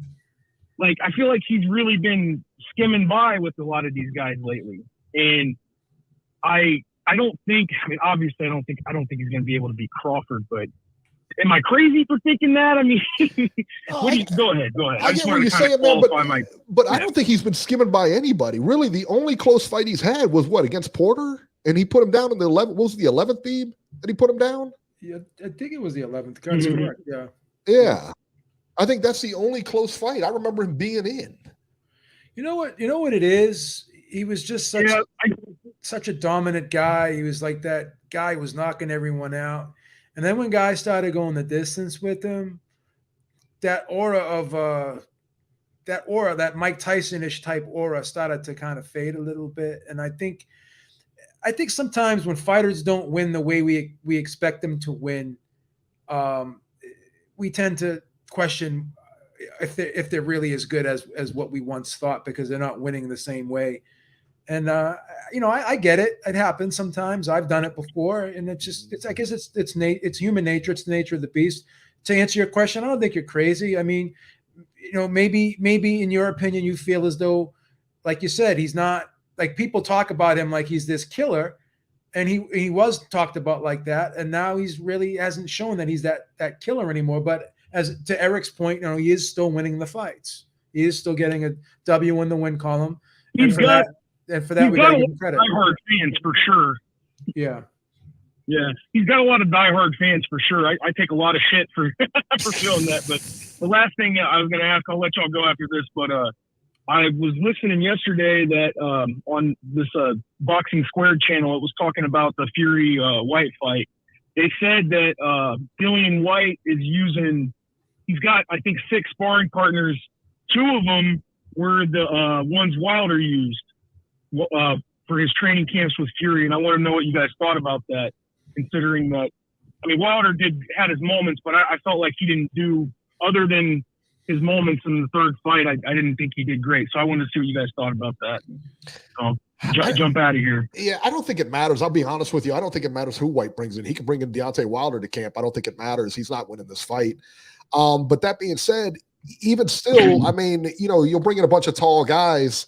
Like I feel like he's really been skimming by with a lot of these guys lately, and I don't think. I mean, obviously, I don't think he's going to be able to beat Crawford, but. Am I crazy for thinking that? I mean, go ahead. I get what you're saying, man, but I don't think he's been skimming by anybody. Really, the only close fight he's had was what, against Porter? And he put him down in the 11th. What was the 11th, Beeb? Did he put him down? Yeah, I think it was the 11th. That's correct. Yeah. Yeah. I think that's the only close fight. I remember him being in. You know what it is? He was just such a dominant guy. He was like that guy who was knocking everyone out. And then when guys started going the distance with him, that Mike Tyson-ish type aura started to kind of fade a little bit. And I think sometimes when fighters don't win the way we expect them to win, we tend to question if they're really as good as what we once thought, because they're not winning the same way. And I get it. It happens sometimes. I've done it before, and I guess it's human nature. It's the nature of the beast. To answer your question, I don't think you're crazy. I mean, maybe in your opinion, you feel as though, like you said, he's not, like, people talk about him like he's this killer, and he was talked about like that, and now he's really hasn't shown that he's that killer anymore. But as to Eric's point, he is still winning the fights. He is still getting a W in the win column. And for that, we got to give him credit. Diehard fans for sure. Yeah. Yeah. He's got a lot of diehard fans for sure. I take a lot of shit for feeling that. But the last thing I was going to ask, I'll let y'all go after this, but I was listening yesterday that on this Boxing Squared channel, it was talking about the Fury White fight. They said that Dillian White he's got, I think, 6 sparring partners. 2 of them were the ones Wilder used for his training camps with Fury, and I want to know what you guys thought about that, considering that, I mean, Wilder had his moments, but I felt like he didn't do, other than his moments in the third fight, I didn't think he did great. So I wanted to see what you guys thought about that. Jump out of here. Yeah, I don't think it matters. I'll be honest with you. I don't think it matters who White brings in. He can bring in Deontay Wilder to camp. I don't think it matters. He's not winning this fight. But that being said, even still, I mean, you'll bring in a bunch of tall guys,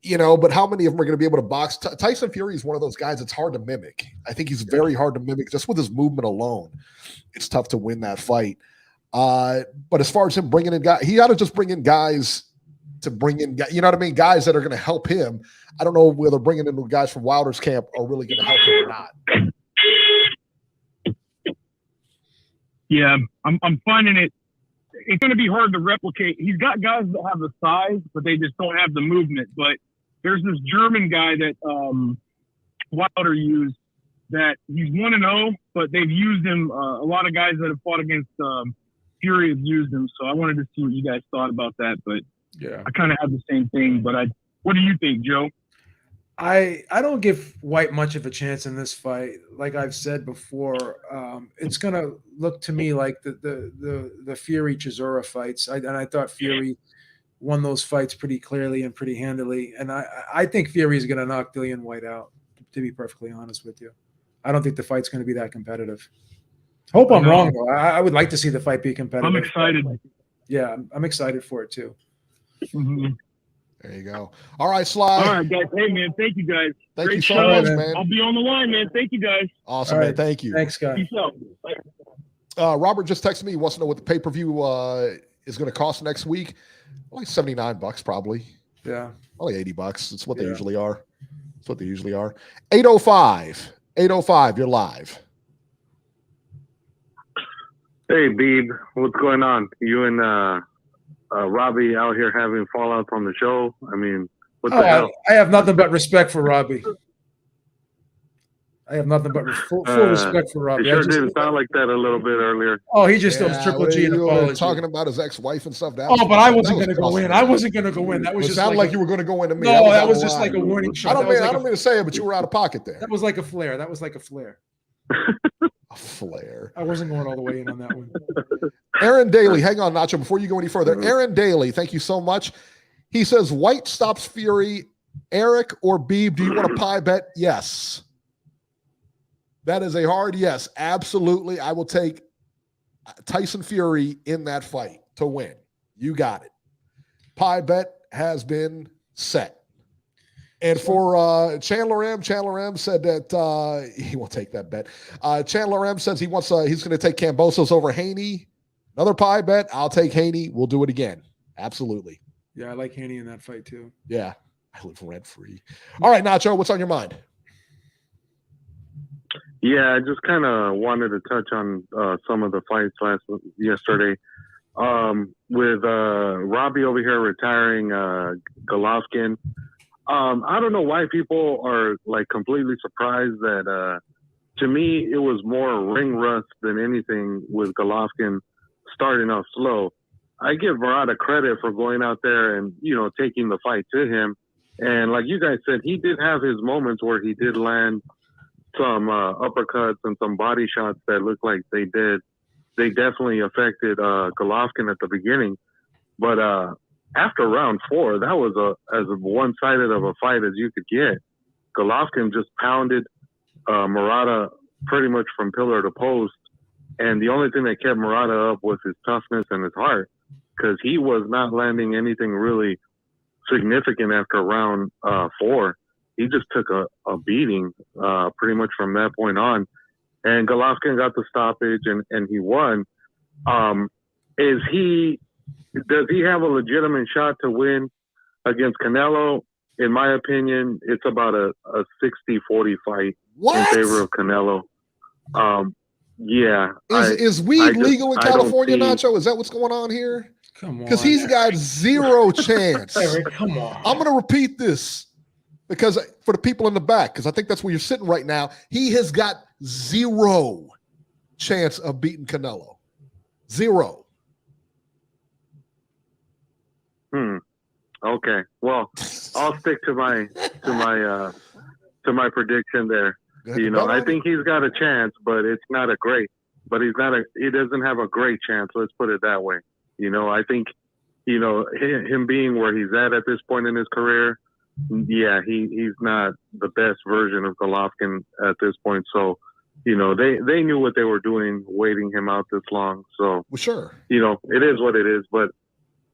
but how many of them are going to be able to box? Tyson Fury is one of those guys that's hard to mimic. I think he's very hard to mimic just with his movement alone. It's tough to win that fight. But as far as him bringing in guys, he ought to just bring in guys to bring in, guys that are going to help him. I don't know whether bringing in guys from Wilder's camp are really going to help him or not. Yeah, I'm finding it's going to be hard to replicate. He's got guys that have the size, but they just don't have the movement. But there's this German guy that Wilder used that he's 1-0, but they've used him. A lot of guys that have fought against Fury have used him. So I wanted to see what you guys thought about that. But yeah, I kind of have the same thing. But what do you think, Joe? I don't give White much of a chance in this fight. Like I've said before, it's going to look to me like the Fury Chisora fights. I thought Fury won those fights pretty clearly and pretty handily. And I think Fury is going to knock Dillian White out, to be perfectly honest with you. I don't think the fight's going to be that competitive. Hope I'm wrong, though. I would like to see the fight be competitive. I'm excited. Yeah, I'm excited for it, too. Mm-hmm. There you go. All right, Sly. All right, guys. Hey, man. Thank you, guys. Thank you so much, man. I'll be on the line, man. Thank you, guys. Awesome, man. Thank you. Thanks, guys. Peace out. Bye. Robert just texted me. He wants to know what the pay-per-view is going to cost next week. Only $79 probably. Yeah. Only $80. It's what they usually are. It's what they usually are. 805. 805, you're live. Hey, Beeb. What's going on? You and Robbie out here having fallouts on the show? I mean, what the hell? I have nothing but respect for Robbie. I have nothing but full respect for Robbie. It sure didn't sound like that a little bit earlier. Oh, he just owes Triple G an apology. Talking about his ex-wife and stuff. But I wasn't going to go in. I wasn't going to go in. That was it just sounded like you were going to go into me. No, that was just like a warning shot. I don't mean to say it, but you were out of pocket there. That was like a flare. A flare. I wasn't going all the way in on that one. Aaron Daly, hang on, Nacho, before you go any further. Aaron Daly, thank you so much. He says, White stops Fury. Eric or Beeb, do you want a pie bet? Yes. That is a hard yes. Absolutely. I will take Tyson Fury in that fight to win. You got it. Pie bet has been set. And for Chandler M said that he won't take that bet. Chandler M says he's going to take Kambosos over Haney. Another pie bet. I'll take Haney. We'll do it again. Absolutely. Yeah, I like Haney in that fight too. Yeah. I live rent-free. All right, Nacho, what's on your mind? Yeah, I just kind of wanted to touch on some of the fights yesterday. With Robbie over here retiring Golovkin. I don't know why people are like completely surprised that to me it was more ring rust than anything with Golovkin starting off slow. I give Morata credit for going out there and, taking the fight to him. And like you guys said, he did have his moments where he did land some uppercuts and some body shots that looked like they definitely affected Golovkin at the beginning. But after round 4, that was as one-sided of a fight as you could get. Golovkin just pounded Morata pretty much from pillar to post. And the only thing that kept Morata up was his toughness and his heart, because he was not landing anything really significant after round 4. He just took a beating pretty much from that point on. And Golovkin got the stoppage and he won. Does he have a legitimate shot to win against Canelo? In my opinion, it's about a 60-40 fight in favor of Canelo. Yeah. Is weed legal in California, Nacho? Is that what's going on here? Come on. Because he's got zero chance. Eric, come on. I'm going to repeat this because for the people in the back, because I think that's where you're sitting right now, he has got zero chance of beating Canelo. Zero. Okay. Well, I'll stick to my prediction there. I think he's got a chance, but it's not a great. But he doesn't have a great chance. Let's put it that way. I think, him being where he's at this point in his career, yeah, he's not the best version of Golovkin at this point. So, they knew what they were doing, waiting him out this long. So, well, sure, it is what it is. But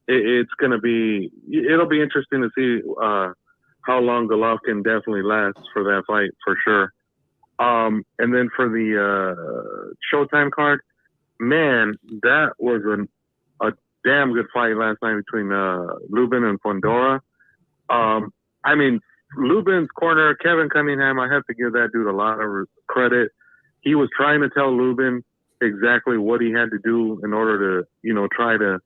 it'll be interesting to see how long Golovkin definitely lasts for that fight for sure. And then for the Showtime card, man, that was a damn good fight last night between Lubin and Fondora. I mean, Lubin's corner, Kevin Cunningham, I have to give that dude a lot of credit. He was trying to tell Lubin exactly what he had to do in order to, try to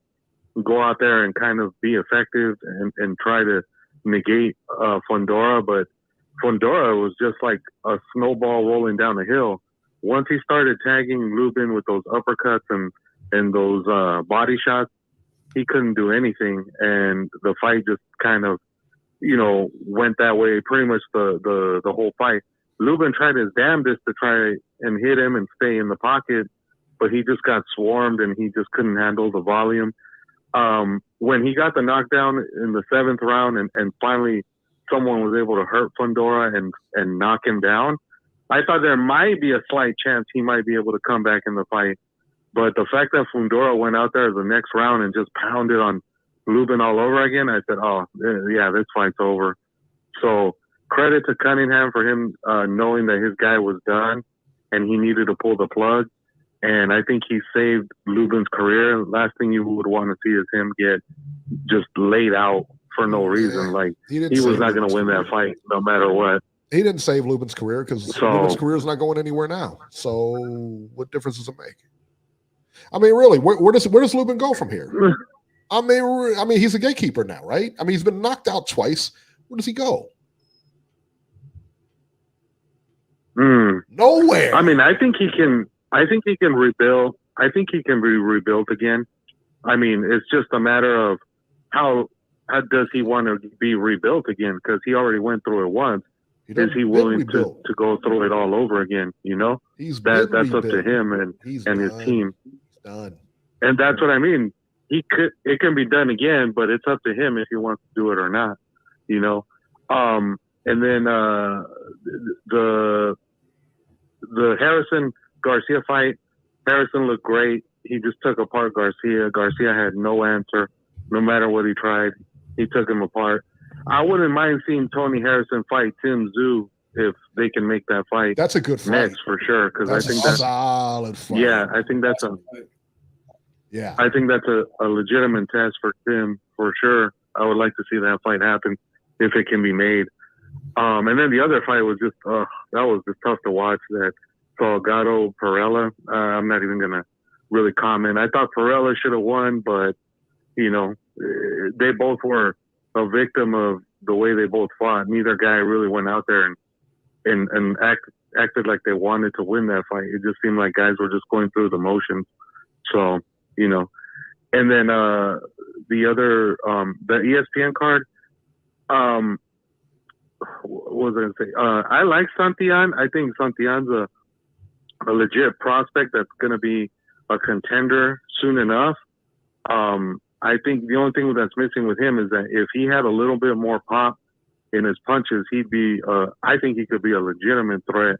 go out there and kind of be effective and try to negate Fondora. But Fondora was just like a snowball rolling down the hill. Once he started tagging Lubin with those uppercuts and those body shots, he couldn't do anything. And the fight just kind of, went that way pretty much the whole fight. Lubin tried his damnedest to try and hit him and stay in the pocket, but he just got swarmed and he just couldn't handle the volume. When he got the knockdown in the 7th round and finally someone was able to hurt Fondora and knock him down, I thought there might be a slight chance he might be able to come back in the fight. But the fact that Fondora went out there the next round and just pounded on Lubin all over again, I said, oh, yeah, this fight's over. So credit to Cunningham for him knowing that his guy was done and he needed to pull the plug. And I think he saved Lubin's career. Last thing you would want to see is him get just laid out for no reason. Like, he was not going to win that fight no matter what. He didn't save Lubin's career because Lubin's career is not going anywhere now. So what difference does it make? I mean, really, where does Lubin go from here? I mean, he's a gatekeeper now, right? I mean, he's been knocked out twice. Where does he go? Nowhere. I mean, I think he can rebuild. I think he can be rebuilt again. I mean, it's just a matter of how does he want to be rebuilt again? Because he already went through it once. Is he willing to go through it all over again? You know, that's up to him and his team. He's done. And that's what I mean. It can be done again, but it's up to him if he wants to do it or not. You know, and then the Harrison Garcia fight. Harrison looked great. He just took apart Garcia. Garcia had no answer, no matter what he tried. He took him apart. I wouldn't mind seeing Tony Harrison fight Tim Tszyu if they can make that fight. That's a good fight next for sure, because I think that's a solid fight. Yeah, I think that's a legitimate test for Tim for sure. I would like to see that fight happen if it can be made. And then the other fight was just that was just tough to watch. That Salgado Perella. I'm not even gonna really comment. I thought Perella should have won, but you know, they both were a victim of the way they both fought. Neither guy really went out there and acted like they wanted to win that fight. It just seemed like guys were just going through the motions. So, you know, and then the other the ESPN card. What was I going to say? I like Santillan. I think Santillan's a legit prospect that's going to be a contender soon enough. I think the only thing that's missing with him is that if he had a little bit more pop in his punches, he'd be. I think he could be a legitimate threat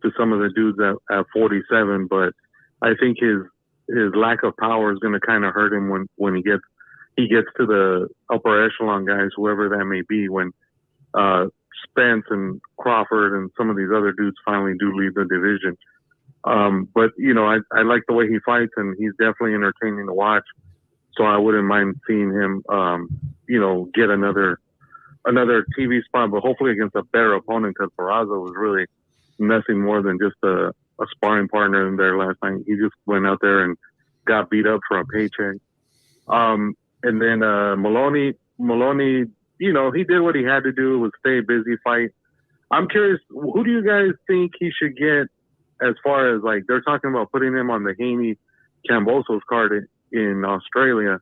to some of the dudes at 47. But I think his lack of power is going to kind of hurt him when he gets to the upper echelon guys, whoever that may be. When Spence and Crawford and some of these other dudes finally do leave the division. But you know, I like the way he fights, and he's definitely entertaining to watch. So I wouldn't mind seeing him, you know, get another TV spot, but hopefully against a better opponent, because Barraza was really nothing more than just a sparring partner in there last night. He just went out there and got beat up for a paycheck. And then Maloney, you know, he did what he had to do. It was stay busy fight. I'm curious, who do you guys think he should get as far as, like, they're talking about putting him on the Haney Cambosos card in Australia.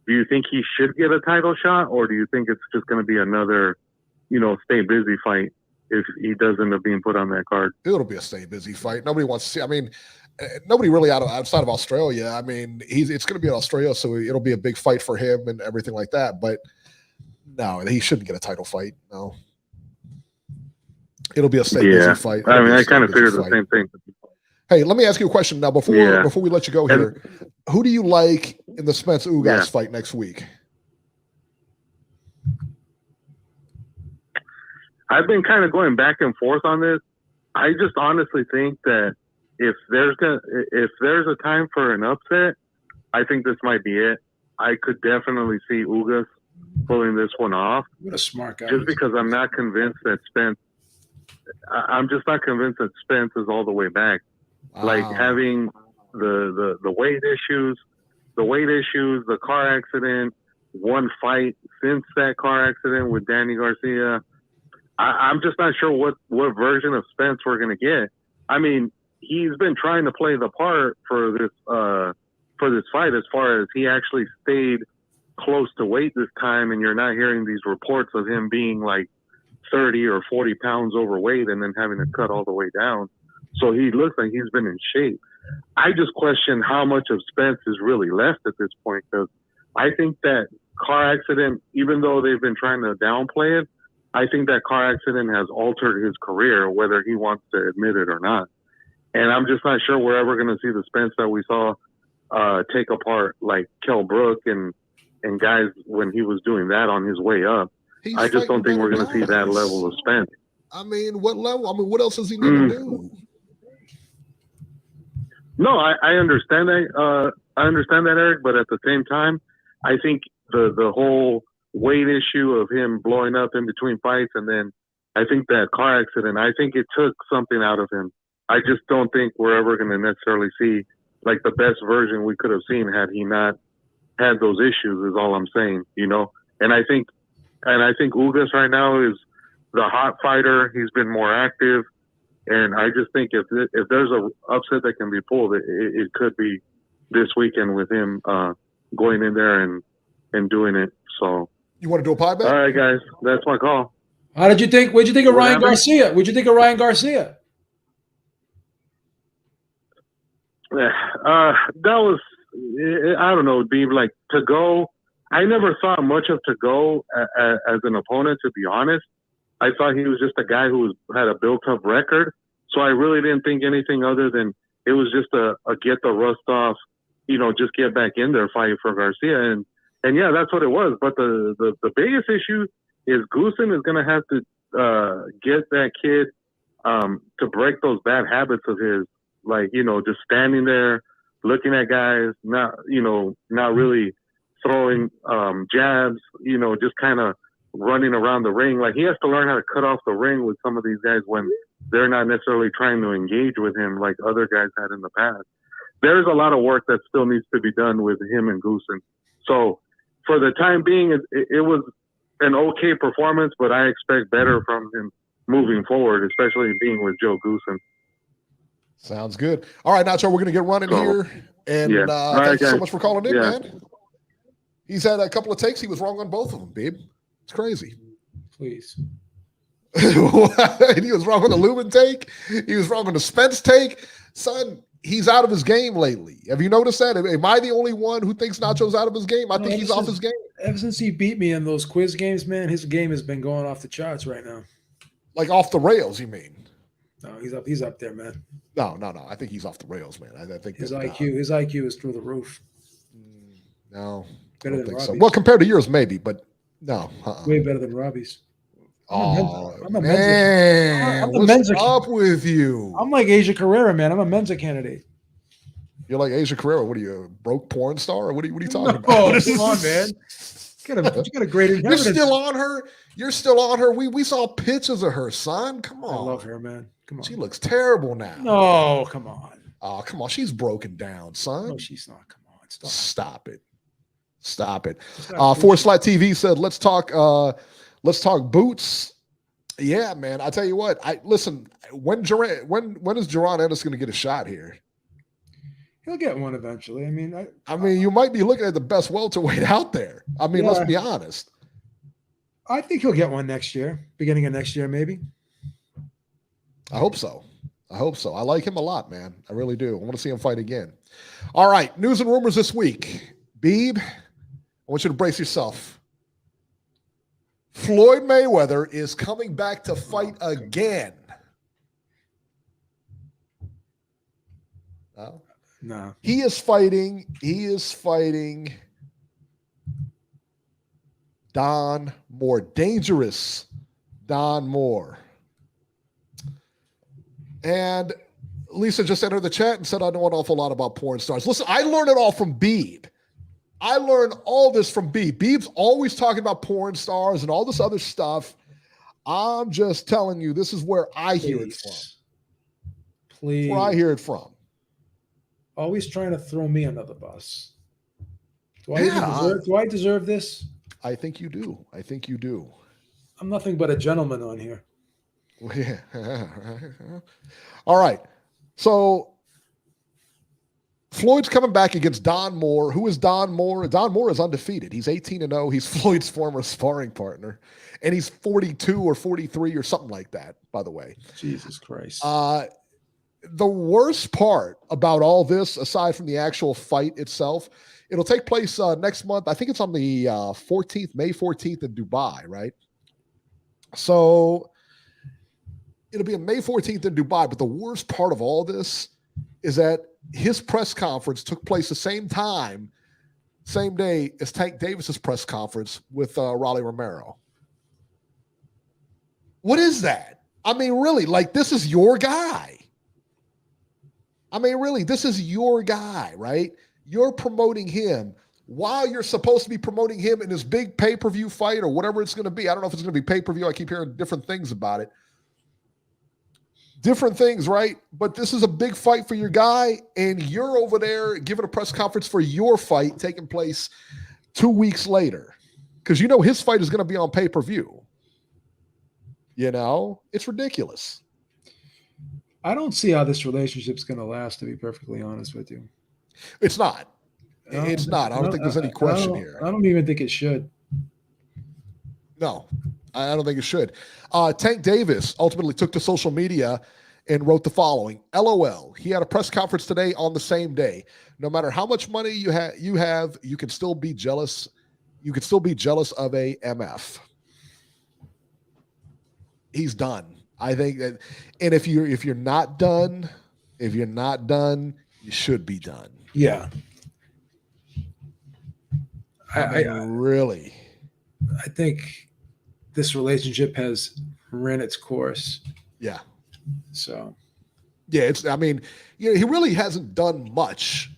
Do you think he should get a title shot, or do you think it's just going to be another, you know, stay busy fight if he does end up being put on that card? It'll be a stay busy fight. Nobody wants to see. I mean, nobody really outside of Australia. I mean, it's going to be in Australia, so it'll be a big fight for him and everything like that. But no, he shouldn't get a title fight. No, it'll be a stay busy fight. I mean, I kind of figured the same thing. Hey, let me ask you a question now before we let you go here. Who do you like in the Spence Ugas fight next week? I've been kind of going back and forth on this. I just honestly think that if there's a time for an upset, I think this might be it. I could definitely see Ugas pulling this one off. What a smart guy! Just because I'm not convinced that Spence. I'm just not convinced that Spence is all the way back. Like having the weight issues, the car accident, one fight since that car accident with Danny Garcia. I'm just not sure what version of Spence we're going to get. I mean, he's been trying to play the part for this fight, as far as he actually stayed close to weight this time, and you're not hearing these reports of him being like 30 or 40 pounds overweight and then having to cut all the way down. So he looks like he's been in shape. I just question how much of Spence is really left at this point, because I think that car accident, even though they've been trying to downplay it, I think that car accident has altered his career, whether he wants to admit it or not. And I'm just not sure we're ever going to see the Spence that we saw take apart like Kell Brook and guys when he was doing that on his way up. I just don't think we're going to see that level of Spence. I mean, what level? I mean, what else is he going to do? No, I understand that. I understand that, Eric. But at the same time, I think the whole weight issue of him blowing up in between fights, and then I think that car accident, I think it took something out of him. I just don't think we're ever going to necessarily see like the best version we could have seen had he not had those issues. Is all I'm saying, you know. And I think Ugas right now is the hot fighter. He's been more active, and I just think if there's a upset that can be pulled, it could be this weekend with him going in there and doing it. So you want to do a pie bet? All right, guys, that's my call. How did you think? What'd you think of Ryan Garcia? What'd you think of Ryan Garcia? That was, I don't know, being like to go. I never thought much of to go as an opponent, to be honest. I thought he was just a guy who had a built-up record. So I really didn't think anything other than it was just a get the rust off, you know, just get back in there fighting for Garcia. And yeah, that's what it was. But the biggest issue is Goosen is going to have to get that kid to break those bad habits of his, like, you know, just standing there, looking at guys, not really throwing jabs, you know, just kind of running around the ring. Like, he has to learn how to cut off the ring with some of these guys when they're not necessarily trying to engage with him like other guys had in the past. There's a lot of work that still needs to be done with him and Goosen. So for the time being, it was an okay performance, but I expect better from him moving forward, especially being with Joe Goosen. Sounds good. All right, Nacho, we're going to get running here. And thank you so much for calling in, man. He's had a couple of takes. He was wrong on both of them, babe. It's crazy. Please. He was wrong on the Lubin take. He was wrong on the Spence take. Son, he's out of his game lately. Have you noticed that? Am I the only one who thinks Nacho's out of his game? I think he's off his game. Ever since he beat me in those quiz games, man, his game has been going off the charts right now. Like off the rails, you mean? No, he's up there, man. No. I think he's off the rails, man. I think his IQ is through the roof. No, better than Robbie's. So. Well, compared to yours, maybe, but no. Way better than Robbie's. I'm a man. What's up with you? I'm like Asia Carrera, man. I'm a Mensa candidate. You're like Asia Carrera. What are you, a broke porn star? Or what are you talking about? Oh, come on, man. You got a great inheritance. You're still on her. You're still on her. We saw pictures of her, son. Come on. I love her, man. Come on. She looks terrible now. No, come on. Oh, come on. She's broken down, son. No, she's not. Come on. Stop it. Four Slat TV said, let's talk boots. Yeah, man. I tell you what. Listen. When is Jaron Ennis going to get a shot here? He'll get one eventually. I mean, you might be looking at the best welterweight out there. I mean, let's be honest. I think he'll get one next year, beginning of next year, maybe. I hope so. I like him a lot, man. I really do. I want to see him fight again. All right, news and rumors this week. Beeb, I want you to brace yourself. Floyd Mayweather is coming back to fight again. No. He is fighting Don Moore. Dangerous Don Moore. And Lisa just entered the chat and said, I know an awful lot about porn stars. Listen, I learned it all from Beeb. I learned all this from Beeb. Beeb's always talking about porn stars and all this other stuff. I'm just telling you, this is where I hear it from. Please. Where I hear it from. Always trying to throw me under the bus. Do I deserve this? I think you do. I'm nothing but a gentleman on here. Yeah. All right. So Floyd's coming back against Don Moore. Who is Don Moore? Don Moore is undefeated. He's 18-0. He's Floyd's former sparring partner. And he's 42 or 43 or something like that, by the way. Jesus Christ. The worst part about all this, aside from the actual fight itself, it'll take place next month. I think it's on the 14th, May 14th in Dubai, right? So it'll be on May 14th in Dubai. But the worst part of all this is that his press conference took place the same day as Tank Davis's press conference with Raleigh Romero. What is that? I mean, really, like, this is your guy. I mean, really, this is your guy, right? You're promoting him while you're supposed to be promoting him in this big pay-per-view fight or whatever it's going to be. I don't know if it's going to be pay-per-view. I keep hearing different things about it. Different things, right? But this is a big fight for your guy, and you're over there giving a press conference for your fight taking place 2 weeks later because you know his fight is going to be on pay-per-view. You know, it's ridiculous. I don't see how this relationship's going to last, to be perfectly honest with you. It's not. It's not. I don't think there's any question here. I don't even think it should. No, I don't think it should. Tank Davis ultimately took to social media and wrote the following: LOL. He had a press conference today on the same day. No matter how much money you have, you can still be jealous. You can still be jealous of a MF. He's done. I think that, and if you're not done, you should be done. Yeah. I really. I think this relationship has ran its course. Yeah. So. Yeah, I mean, he really hasn't done much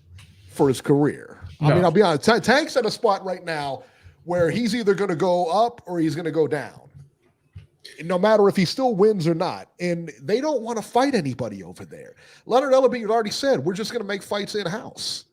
for his career. No. I mean, I'll be honest. Tank's at a spot right now where he's either going to go up or he's going to go down. No matter if he still wins or not. And they don't want to fight anybody over there. Leonard Ellerby had already said, we're just going to make fights in-house.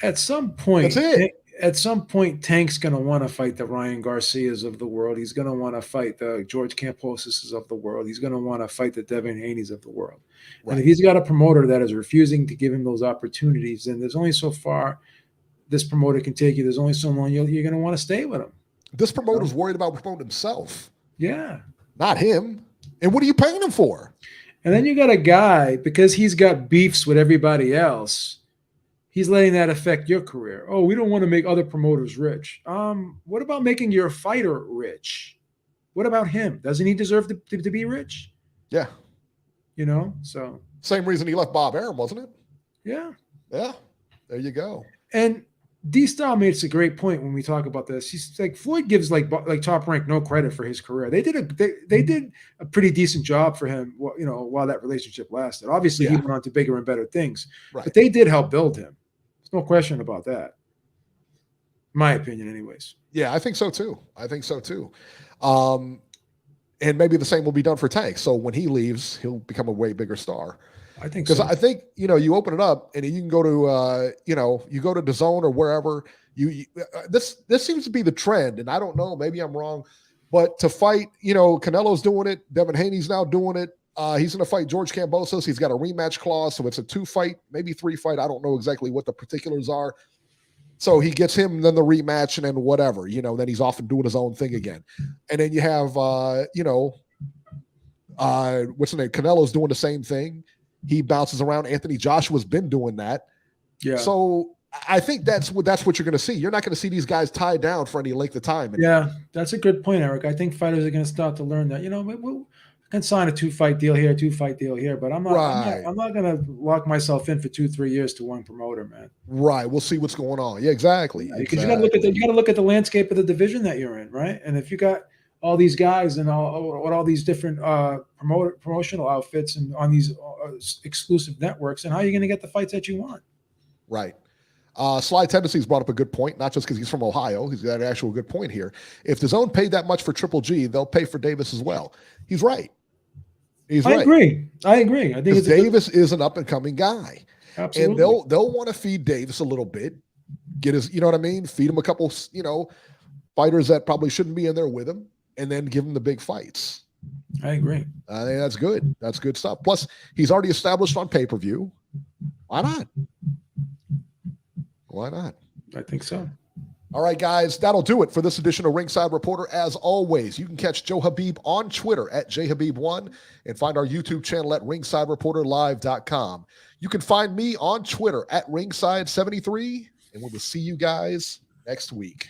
At some point, that's it. At some point, Tank's going to want to fight the Ryan Garcias of the world. He's going to want to fight the George Kamposas of the world. He's going to want to fight the Devin Haney's of the world. Right. And if he's got a promoter that is refusing to give him those opportunities, then there's only so far this promoter can take you. There's only so long you're going to want to stay with him. This promoter's worried about promoting himself. Yeah. Not him. And what are you paying him for? And then you got a guy, because he's got beefs with everybody else, he's letting that affect your career. Oh, we don't want to make other promoters rich. What about making your fighter rich? What about him? Doesn't he deserve to be rich? Yeah. You know, so. Same reason he left Bob Arum, wasn't it? Yeah. Yeah. There you go. And D-Style makes a great point when we talk about this. He's like, Floyd gives like Top Rank no credit for his career. They did a pretty decent job for him, you know, while that relationship lasted. Obviously, he went on to bigger and better things, but they did help build him. There's no question about that. My opinion, anyways. Yeah, I think so too. And maybe the same will be done for Tank. So when he leaves, he'll become a way bigger star. I think so. Because I think, you know, you open it up and you can go to, you go to DAZN or wherever. This seems to be the trend, and I don't know, maybe I'm wrong, but to fight, you know, Canelo's doing it. Devin Haney's now doing it. He's going to fight George Kambosos. He's got a rematch clause, so it's a 2-fight, maybe 3-fight. I don't know exactly what the particulars are. So he gets him, then the rematch, and then whatever, you know, then he's off and doing his own thing again. And then you have, what's his name? Canelo's doing the same thing. He bounces around. Anthony Joshua's been doing that. Yeah. So I think that's what you're going to see. You're not going to see these guys tied down for any length of time. Yeah, that's a good point, Eric. I think fighters are going to start to learn that. You know, we can sign a 2-fight deal here, 2-fight deal here, but I'm not going to lock myself in for 2-3 years to one promoter, man. Right. We'll see what's going on. Yeah, exactly. Because you got to look at the landscape of the division that you're in, right? And if you got all these guys and all these different promotional outfits and on these exclusive networks, and how are you going to get the fights that you want? Right. Sly Tendencies brought up a good point, not just because he's from Ohio. He's got an actual good point here. If the zone paid that much for Triple G, they'll pay for Davis as well. He's right. I agree. I think Davis is an up-and-coming guy. Absolutely. And they'll want to feed Davis a little bit, get his, you know what I mean? Feed him a couple, you know, fighters that probably shouldn't be in there with him, and then give him the big fights. I agree. I think that's good. That's good stuff. Plus, he's already established on pay-per-view. Why not? Why not? I think so. All right, guys, that'll do it for this edition of Ringside Reporter. As always, you can catch Joe Habib on Twitter at jhabib1 and find our YouTube channel at ringsidereporterlive.com. You can find me on Twitter at ringside73, and we will see you guys next week.